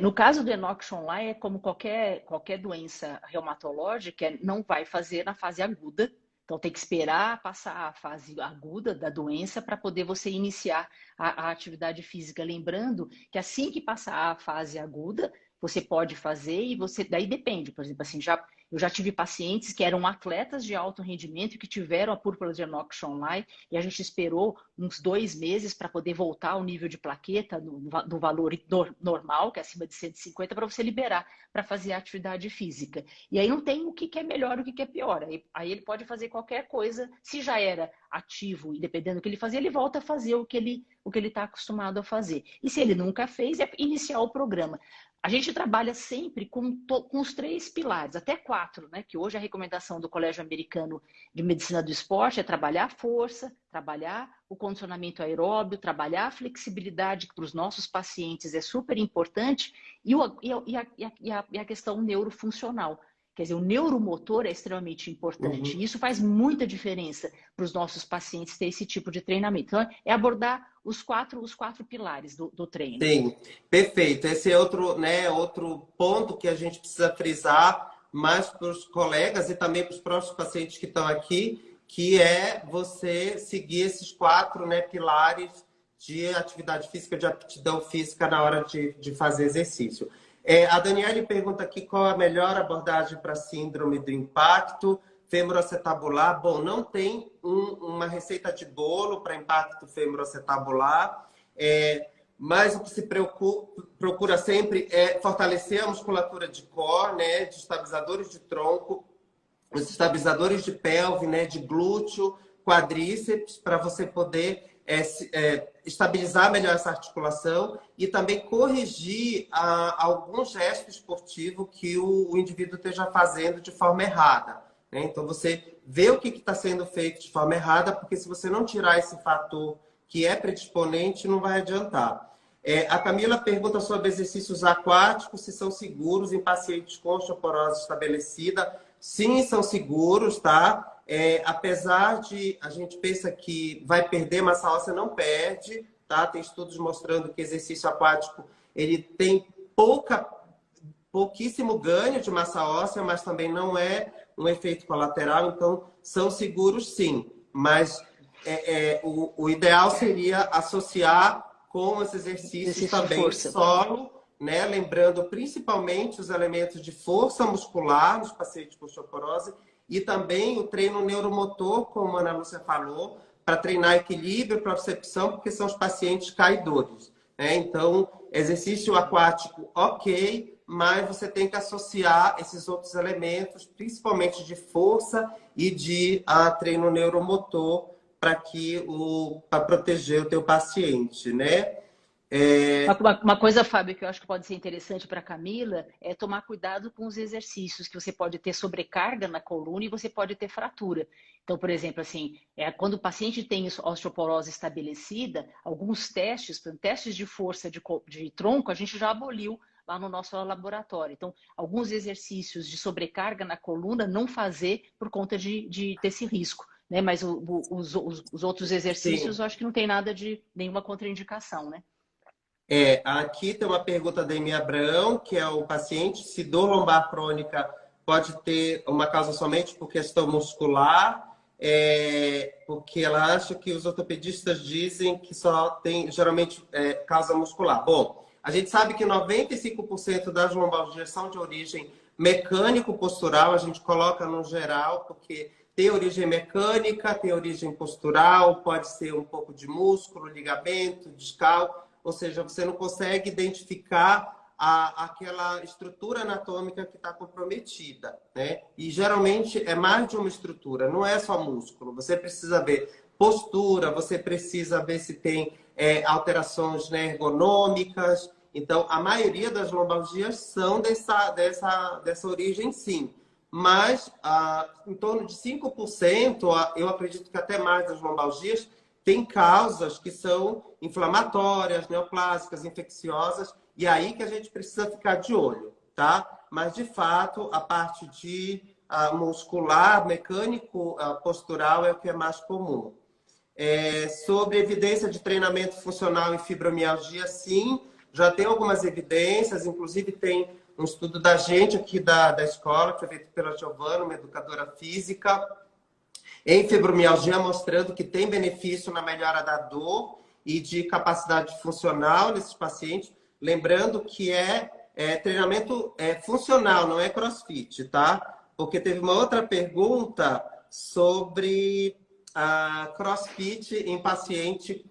No caso do Enoch Schonlein, é como qualquer doença reumatológica, não vai fazer na fase aguda. Então, tem que esperar passar a fase aguda da doença para poder você iniciar a atividade física. Lembrando que assim que passar a fase aguda, você pode fazer e daí depende. Por exemplo, assim, eu já tive pacientes que eram atletas de alto rendimento que tiveram a púrpura de Enoch Schonlein e a gente esperou uns 2 meses para poder voltar ao nível de plaqueta do valor normal, que é acima de 150, para você liberar para fazer a atividade física. E aí não tem o que é melhor e o que é pior. Aí ele pode fazer qualquer coisa. Se já era ativo e dependendo do que ele fazia, ele volta a fazer o que ele está acostumado a fazer. E se ele nunca fez, é iniciar o programa. A gente trabalha sempre com os 3 pilares, até 4, né? Que hoje a recomendação do Colégio Americano de Medicina do Esporte é trabalhar a força, trabalhar o condicionamento aeróbio, trabalhar a flexibilidade, que para os nossos pacientes é super importante, e a questão neurofuncional. Quer dizer, o neuromotor é extremamente importante. Uhum. E isso faz muita diferença para os nossos pacientes ter esse tipo de treinamento. Então, é abordar os quatro pilares do treino. Sim, perfeito. Esse é outro, né, outro ponto que a gente precisa frisar mais para os colegas e também para os próprios pacientes que estão aqui, que é você seguir esses 4, né, pilares de atividade física, de aptidão física na hora de fazer exercício. A Daniele pergunta aqui qual a melhor abordagem para síndrome do impacto femoroacetabular. Bom, não tem uma receita de bolo para impacto femoroacetabular, mas o que se procura sempre é fortalecer a musculatura de core, né, de estabilizadores de tronco, os estabilizadores de pelve, né, de glúteo, quadríceps, para você poder estabilizar melhor essa articulação e também corrigir algum gesto esportivo que o indivíduo esteja fazendo de forma errada, né? Então, você vê o que está sendo feito de forma errada, porque se você não tirar esse fator que é predisponente, não vai adiantar. A Camila pergunta sobre exercícios aquáticos, se são seguros em pacientes com osteoporose estabelecida. Sim, são seguros, tá? Apesar de a gente pensa que vai perder massa óssea, não perde, tá? Tem estudos mostrando que exercício aquático ele tem pouquíssimo ganho de massa óssea, mas também não é um efeito colateral, então são seguros sim, mas o ideal seria associar com os exercícios também solo, né? Lembrando principalmente os elementos de força muscular nos pacientes com osteoporose e também o treino neuromotor, como a Ana Lúcia falou, para treinar equilíbrio, propriocepção, porque são os pacientes caidores, né? Então, exercício aquático, ok, mas você tem que associar esses outros elementos, principalmente de força e de treino neuromotor, para proteger o teu paciente, né? Uma coisa, Fábio, que eu acho que pode ser interessante para a Camila é tomar cuidado com os exercícios, que você pode ter sobrecarga na coluna e você pode ter fratura. Então, por exemplo, assim, quando o paciente tem osteoporose estabelecida, alguns testes de força de tronco, a gente já aboliu lá no nosso laboratório. Então, alguns exercícios de sobrecarga na coluna não fazer por conta de ter esse risco, né? Mas os outros exercícios, eu acho que não tem nada de nenhuma contraindicação, né? Aqui tem uma pergunta da Emi Abrão, que é o paciente, se dor lombar crônica pode ter uma causa somente por questão muscular, porque ela acha que os ortopedistas dizem que só tem, geralmente, causa muscular. Bom, a gente sabe que 95% das lombalgias são de origem mecânico-postural, a gente coloca no geral, porque tem origem mecânica, tem origem postural, pode ser um pouco de músculo, ligamento, discal. Ou seja, você não consegue identificar aquela estrutura anatômica que está comprometida, né? E geralmente é mais de uma estrutura, não é só músculo. Você precisa ver postura, você precisa ver se tem alterações, né, ergonômicas. Então, a maioria das lombalgias são dessa origem, sim. Mas em torno de 5%, eu acredito que até mais das lombalgias, tem causas que são inflamatórias, neoplásicas, infecciosas, e aí que a gente precisa ficar de olho, tá? Mas, de fato, a parte de muscular, mecânico, postural é o que é mais comum. Sobre evidência de treinamento funcional em fibromialgia, sim, já tem algumas evidências, inclusive tem um estudo da gente aqui da escola, que foi feito pela Giovana, uma educadora física, em fibromialgia, mostrando que tem benefício na melhora da dor e de capacidade funcional nesses pacientes. Lembrando que treinamento funcional, não é crossfit, tá? Porque teve uma outra pergunta sobre crossfit em paciente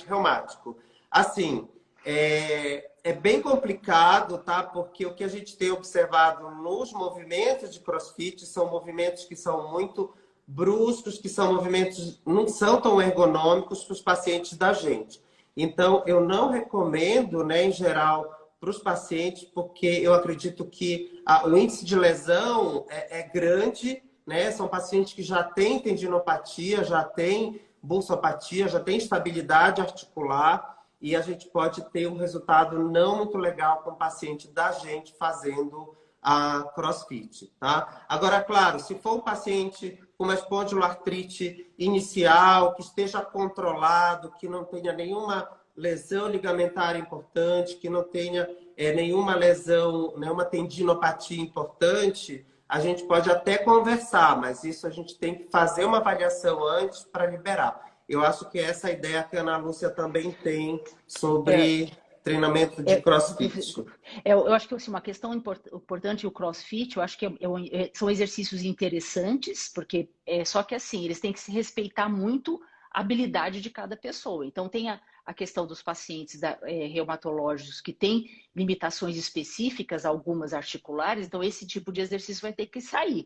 reumático. Assim, é bem complicado, tá? Porque o que a gente tem observado nos movimentos de crossfit são movimentos que são muito bruscos, que são movimentos não são tão ergonômicos para os pacientes da gente. Então, eu não recomendo, né, em geral, para os pacientes, porque eu acredito que o índice de lesão é grande, né? São pacientes que já têm tendinopatia, já têm bursopatia, já têm estabilidade articular, e a gente pode ter um resultado não muito legal com o paciente da gente fazendo a CrossFit, tá? Agora, claro, se for um paciente com uma espondiloartrite inicial, que esteja controlado, que não tenha nenhuma lesão ligamentar importante, que não tenha nenhuma lesão, nenhuma tendinopatia importante, a gente pode até conversar, mas isso a gente tem que fazer uma avaliação antes para liberar. Eu acho que essa ideia que a Ana Lúcia também tem sobre treinamento de CrossFit. Eu acho que assim, uma questão importante o CrossFit, eu acho que são exercícios interessantes, porque só que assim, eles têm que se respeitar muito a habilidade de cada pessoa. Então tem a questão dos pacientes reumatológicos que têm limitações específicas, algumas articulares, então esse tipo de exercício vai ter que sair.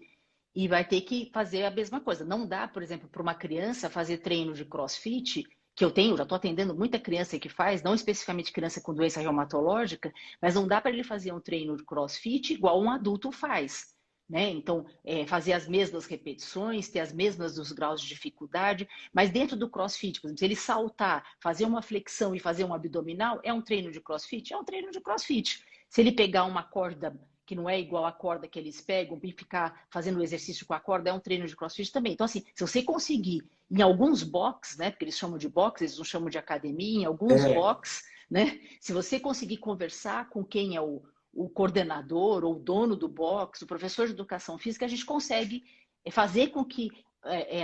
E vai ter que fazer a mesma coisa. Não dá, por exemplo, para uma criança fazer treino de CrossFit, que já estou atendendo muita criança que faz, não especificamente criança com doença reumatológica, mas não dá para ele fazer um treino de CrossFit igual um adulto faz. Né? Então, fazer as mesmas repetições, ter as mesmas dos graus de dificuldade, mas dentro do CrossFit, por exemplo, se ele saltar, fazer uma flexão e fazer um abdominal, é um treino de CrossFit? É um treino de CrossFit. Se ele pegar uma corda que não é igual à corda que eles pegam e ficar fazendo o exercício com a corda, é um treino de CrossFit também. Então, assim, se você conseguir, em alguns box, né, porque eles chamam de box, eles não chamam de academia, em alguns box, né, se você conseguir conversar com quem é o coordenador ou o dono do box, o professor de educação física, a gente consegue fazer com que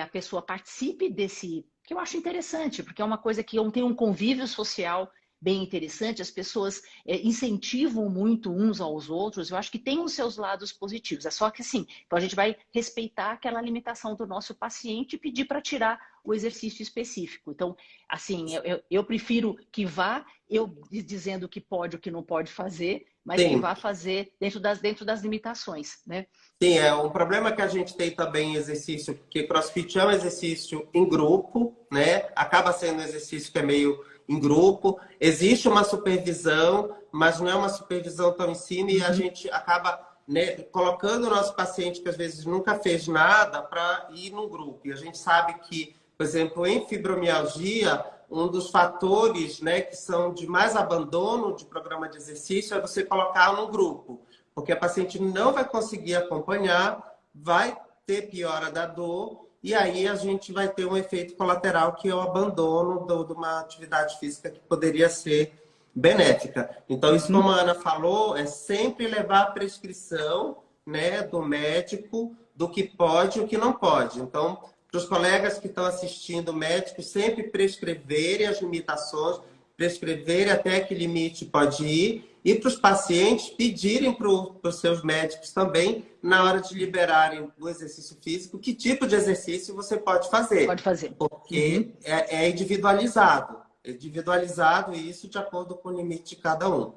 a pessoa participe desse, que eu acho interessante, porque é uma coisa que tem um convívio social bem interessante, as pessoas incentivam muito uns aos outros, eu acho que tem os seus lados positivos, é só que assim, então a gente vai respeitar aquela limitação do nosso paciente e pedir para tirar o exercício específico. Então, assim, eu prefiro que vá, eu dizendo o que pode e o que não pode fazer, mas que vá fazer dentro das limitações, né? Sim, um problema que a gente tem também em exercício, porque CrossFit é um exercício em grupo, né? Acaba sendo um exercício que é meio em grupo. Existe uma supervisão, mas não é uma supervisão tão em cima e a gente acaba, né, colocando o nosso paciente, que às vezes nunca fez nada, para ir num grupo. E a gente sabe que, por exemplo, em fibromialgia, um dos fatores, né, que são de mais abandono de programa de exercício é você colocar no grupo, porque a paciente não vai conseguir acompanhar, vai ter piora da dor, e aí a gente vai ter um efeito colateral, que é o abandono de uma atividade física que poderia ser benéfica. Então, isso, como a Ana falou, é sempre levar a prescrição, né, do médico do que pode e o que não pode. Então, para os colegas que estão assistindo, médicos, sempre prescreverem as limitações, prescreverem até que limite pode ir, e para os pacientes pedirem para os seus médicos também, na hora de liberarem o exercício físico, que tipo de exercício você pode fazer. Pode fazer. Porque é individualizado. É individualizado isso de acordo com o limite de cada um.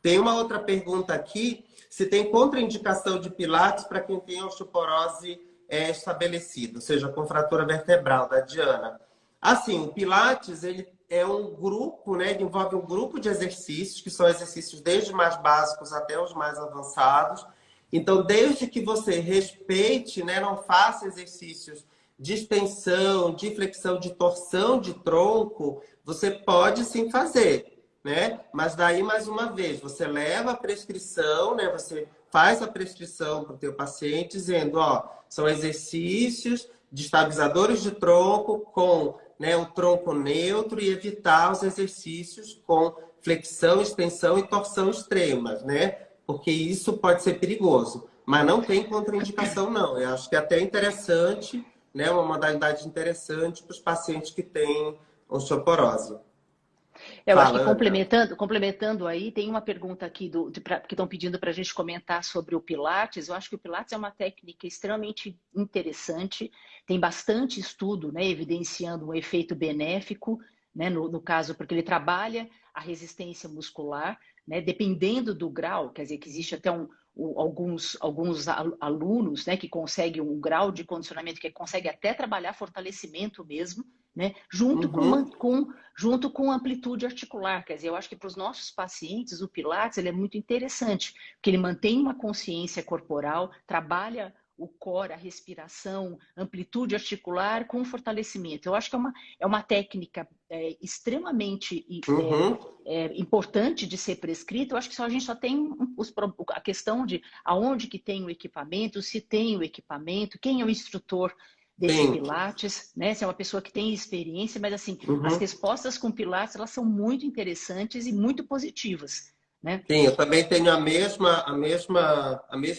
Tem uma outra pergunta aqui, se tem contraindicação de Pilates para quem tem osteoporose estabelecida, ou seja, com fratura vertebral, da Diana. Assim, o Pilates, ele é um grupo, né? Ele envolve um grupo de exercícios, que são exercícios desde os mais básicos até os mais avançados. Então, desde que você respeite, né? Não faça exercícios de extensão, de flexão, de torção de tronco, você pode sim fazer, né? Mas daí, mais uma vez, você leva a prescrição, né? Você faz a prescrição para o teu paciente, dizendo, ó, são exercícios de estabilizadores de tronco com, né, o tronco neutro, e evitar os exercícios com flexão, extensão e torção extremas, né? Porque isso pode ser perigoso. Mas não tem contraindicação, não. Eu acho que é até interessante, né? Uma modalidade interessante para os pacientes que têm osteoporose. Eu acho que complementando aí, tem uma pergunta aqui que estão pedindo para a gente comentar sobre o Pilates. Eu acho que o Pilates é uma técnica extremamente interessante, tem bastante estudo, né, evidenciando um efeito benéfico, né, no caso, porque ele trabalha a resistência muscular, né, dependendo do grau, quer dizer, que existe até alguns alunos, né, que conseguem um grau de condicionamento, que conseguem até trabalhar fortalecimento mesmo, né, junto Uhum. com amplitude articular. Quer dizer, eu acho que para os nossos pacientes o Pilates ele é muito interessante, porque ele mantém uma consciência corporal, trabalha o core, a respiração, amplitude articular com fortalecimento. Eu acho que é uma técnica extremamente Uhum. importante de ser prescrita. Eu acho que a gente só tem a questão de aonde que tem o equipamento, se tem o equipamento, quem é o instrutor desse Sim. Pilates, né? Se é uma pessoa que tem experiência, mas assim, as Uhum. respostas com Pilates, elas são muito interessantes e muito positivas, né? Sim, eu também tenho a mesma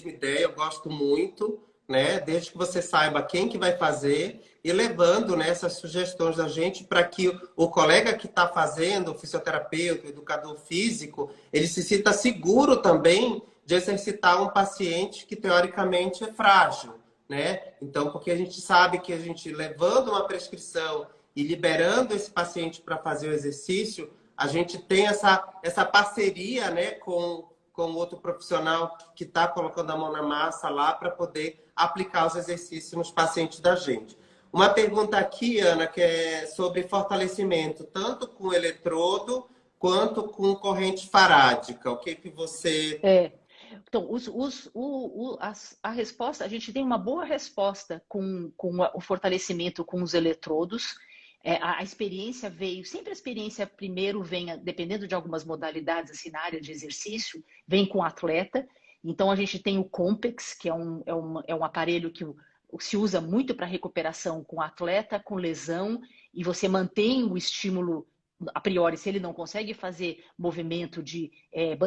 ideia, eu gosto muito, né? Desde que você saiba quem que vai fazer e levando, né, essas sugestões da gente para que o colega que está fazendo, o fisioterapeuta, o educador físico, ele se sinta seguro também de exercitar um paciente que teoricamente é frágil, né? Então, porque a gente sabe que a gente levando uma prescrição e liberando esse paciente para fazer o exercício, a gente tem essa parceria, né, com outro profissional que está colocando a mão na massa lá para poder aplicar os exercícios nos pacientes da gente. Uma pergunta aqui, Ana, que é sobre fortalecimento, tanto com eletrodo quanto com corrente farádica. O que que você... Então, a resposta, a gente tem uma boa resposta com o fortalecimento com os eletrodos. A experiência veio, sempre a experiência primeiro vem, dependendo de algumas modalidades, assim, na área de exercício, vem com o atleta. Então, a gente tem o Compex, que é um aparelho que se usa muito para recuperação com atleta, com lesão, e você mantém o estímulo a priori, se ele não consegue fazer movimento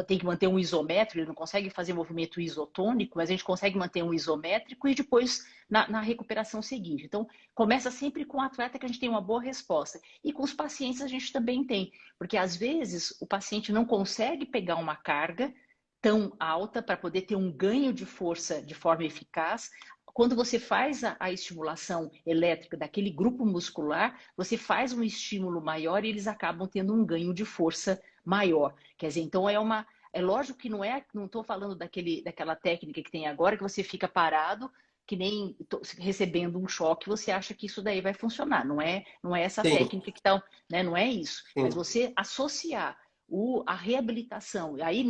tem que manter um isométrico, ele não consegue fazer movimento isotônico, mas a gente consegue manter um isométrico e depois na recuperação seguinte. Então, começa sempre com o atleta que a gente tem uma boa resposta. E com os pacientes a gente também tem, porque às vezes o paciente não consegue pegar uma carga tão alta para poder ter um ganho de força de forma eficaz. Quando você faz a estimulação elétrica daquele grupo muscular, você faz um estímulo maior e eles acabam tendo um ganho de força maior. Quer dizer, então é lógico que não estou falando daquela técnica que tem agora, que você fica parado, que nem recebendo um choque, você acha que isso daí vai funcionar. Não é essa Sim, técnica que está, né? Não é isso. Mas sim. você associar a reabilitação. E aí,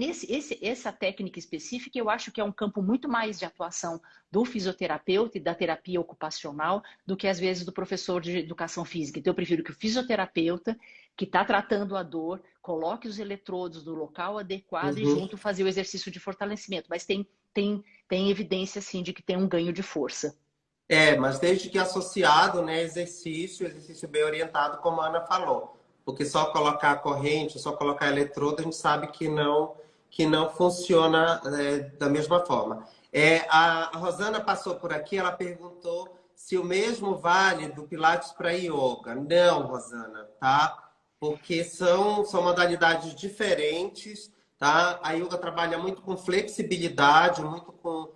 essa técnica específica, eu acho que é um campo muito mais de atuação do fisioterapeuta e da terapia ocupacional do que, às vezes, do professor de educação física. Então, eu prefiro que o fisioterapeuta, que está tratando a dor, coloque os eletrodos no local adequado e Uhum. junto fazer o exercício de fortalecimento. Mas tem evidência, sim, de que tem um ganho de força. Mas desde que associado, né, exercício bem orientado, como a Ana falou. Porque só colocar a corrente, só colocar eletrodo, a gente sabe que não funciona da mesma forma. A Rosana passou por aqui, ela perguntou se o mesmo vale do Pilates para Yoga. Não, Rosana, tá? Porque são modalidades diferentes, tá? A Yoga trabalha muito com flexibilidade, muito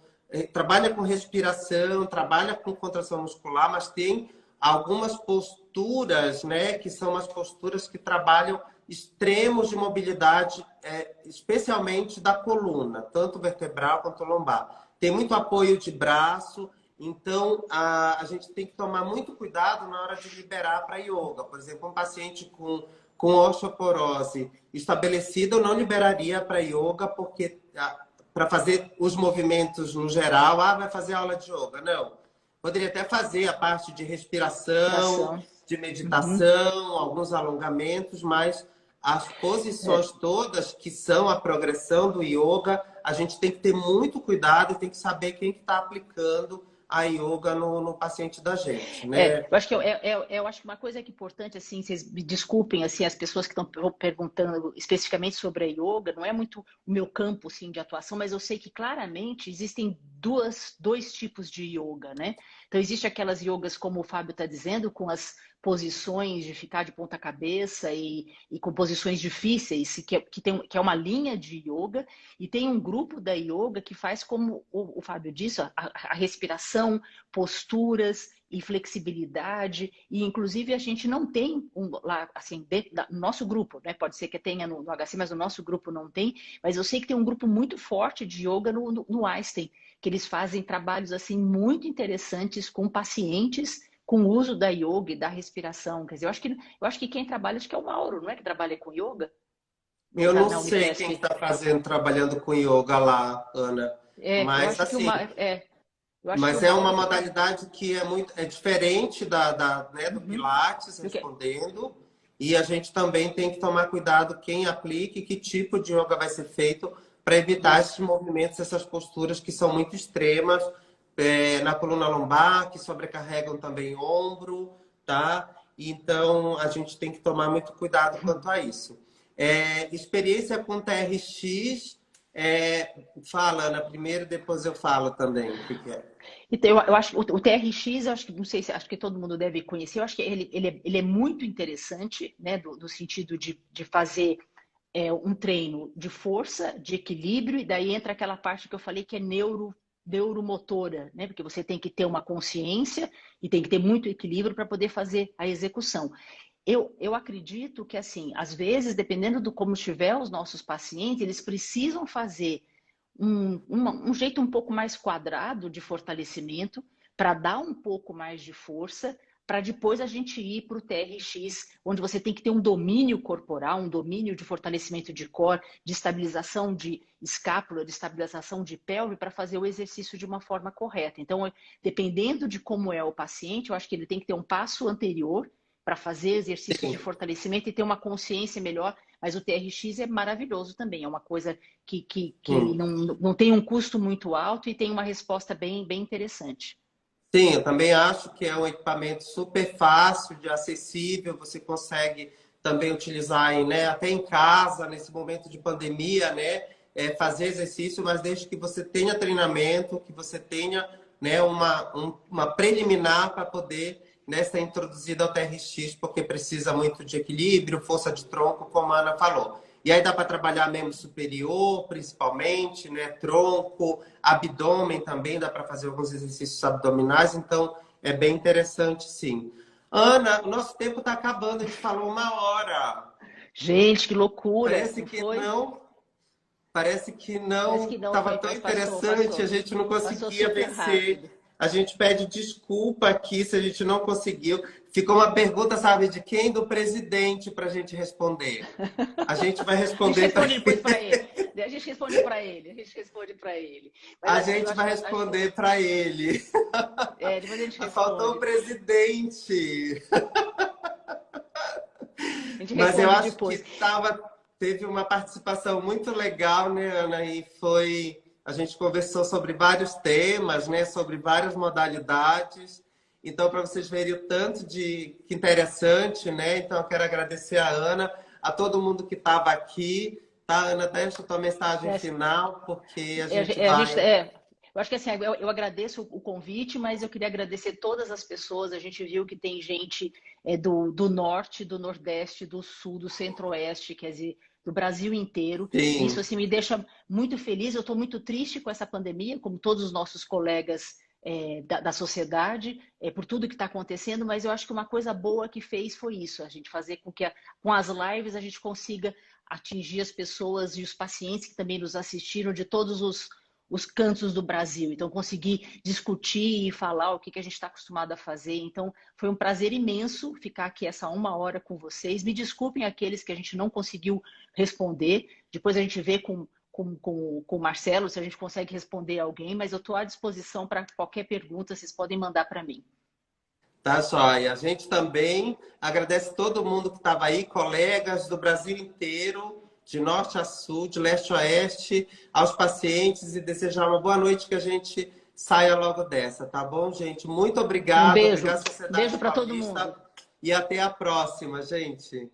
trabalha com respiração, trabalha com contração muscular, mas tem algumas posturas, né, que são as posturas que trabalham extremos de mobilidade, especialmente da coluna, tanto vertebral quanto lombar. Tem muito apoio de braço, então a gente tem que tomar muito cuidado na hora de liberar para yoga. Por exemplo, um paciente com osteoporose estabelecida, eu não liberaria para yoga, porque para fazer os movimentos no geral, vai fazer aula de yoga. Não. Poderia até fazer a parte de respiração, Respiração. de Uhum. meditação, alguns alongamentos, mas as posições todas que são a progressão do yoga, a gente tem que ter muito cuidado e tem que saber quem que está aplicando a yoga no paciente da gente, né? Eu acho que eu acho que uma coisa que é importante, assim, vocês me desculpem, assim, as pessoas que estão perguntando especificamente sobre a yoga, não é muito o meu campo, assim, de atuação, mas eu sei que claramente existem dois tipos de yoga, né? Então, existe aquelas yogas, como o Fábio está dizendo, com as posições de ficar de ponta cabeça e com posições difíceis, que é uma linha de yoga, e tem um grupo da yoga que faz, como o Fábio disse, a respiração, posturas e flexibilidade, e inclusive a gente não tem lá, assim, no nosso grupo, né? Pode ser que tenha no HC, mas no nosso grupo não tem, mas eu sei que tem um grupo muito forte de yoga no Einstein, que eles fazem trabalhos assim muito interessantes com pacientes com o uso da yoga e da respiração. Quer dizer, eu acho que quem trabalha, acho que é o Mauro, não é, que trabalha com yoga? Eu não Na sei Unifesp. quem está trabalhando com yoga lá, Ana, Eu mas acho que assim, o é uma Mauro que tá. modalidade que é diferente né, do Uhum. Pilates, respondendo, e a gente também tem que tomar cuidado quem aplica e que tipo de yoga vai ser feito para evitar esses Isso. movimentos, essas posturas que são muito extremas na coluna lombar, que sobrecarregam também o ombro, tá? Então a gente tem que tomar muito cuidado quanto a isso. Experiência com TRX, fala, Ana, primeiro, depois eu falo também o que é. Então, eu acho que o TRX, eu acho que não sei se acho que todo mundo deve conhecer. Eu acho que ele é muito interessante, né, do sentido de fazer um treino de força, de equilíbrio, e daí entra aquela parte que eu falei que é neuromotora, né? Porque você tem que ter uma consciência e tem que ter muito equilíbrio para poder fazer a execução. Eu acredito que, assim, às vezes, dependendo do como estiver os nossos pacientes, eles precisam fazer um jeito um pouco mais quadrado de fortalecimento para dar um pouco mais de força, para depois a gente ir para o TRX, onde você tem que ter um domínio corporal, um domínio de fortalecimento de core, de estabilização de escápula, de estabilização de pelve, para fazer o exercício de uma forma correta. Então, dependendo de como é o paciente, eu acho que ele tem que ter um passo anterior para fazer exercícios de Sim. fortalecimento e ter uma consciência melhor, mas o TRX é maravilhoso também, é uma coisa que Hum. não tem um custo muito alto e tem uma resposta bem, bem interessante. Sim, eu também acho que é um equipamento super fácil, de acessível, você consegue também utilizar aí, né, até em casa, nesse momento de pandemia, né, fazer exercício, mas desde que você tenha treinamento, que você tenha, né, uma preliminar para poder, né, ser introduzido ao TRX, porque precisa muito de equilíbrio, força de tronco, como a Ana falou. E aí dá para trabalhar membro superior, principalmente, né? Tronco, abdômen também, dá para fazer alguns exercícios abdominais, então é bem interessante, sim. Ana, nosso tempo está acabando, a gente falou 1 hora. Gente, que loucura, Parece não que foi? não, parece que Parece não, que não estava foi, tão mas interessante, a gente não passou conseguia super vencer. rápido. A gente pede desculpa aqui se a gente não conseguiu. Ficou uma pergunta, sabe, de quem? Do presidente para a gente responder. A gente vai A gente responder para responde depois para ele. A gente responde para ele, a gente responde para ele. Mas A assim, eu gente vai acho que responder para ele. depois a gente Faltou o responde. presidente. A gente Mas eu responde acho que depois. teve uma participação muito legal, né, Ana? E foi. A gente conversou sobre vários temas, né? Sobre várias modalidades. Então, para vocês verem o tanto de que interessante, né? Então, eu quero agradecer a Ana, a todo mundo que estava aqui. Tá, Ana? Deixa a tua mensagem final, porque a gente A gente, vai. eu acho que assim, eu agradeço o convite, mas eu queria agradecer todas as pessoas. A gente viu que tem gente do norte, do nordeste, do sul, do centro-oeste, quer dizer, do Brasil inteiro. E isso Sim. assim me deixa muito feliz. Eu estou muito triste com essa pandemia, como todos os nossos colegas da sociedade, por tudo que está acontecendo, mas eu acho que uma coisa boa que fez foi isso, a gente fazer com que com as lives a gente consiga atingir as pessoas e os pacientes que também nos assistiram de todos os cantos do Brasil. Então, conseguir discutir e falar o que a gente está acostumado a fazer. Então, foi um prazer imenso ficar aqui essa 1 hora com vocês. Me desculpem aqueles que a gente não conseguiu responder. Depois a gente vê com o Marcelo se a gente consegue responder alguém, mas eu estou à disposição para qualquer pergunta, vocês podem mandar para mim. Tá, joia. A gente também agradece todo mundo que estava aí, colegas do Brasil inteiro, de norte a sul, de leste a oeste, aos pacientes e desejar uma boa noite, que a gente saia logo dessa, tá bom, gente? Muito Um obrigado, beijo, obrigado, Sociedade beijo para todo Paulista, mundo. e até a próxima, gente.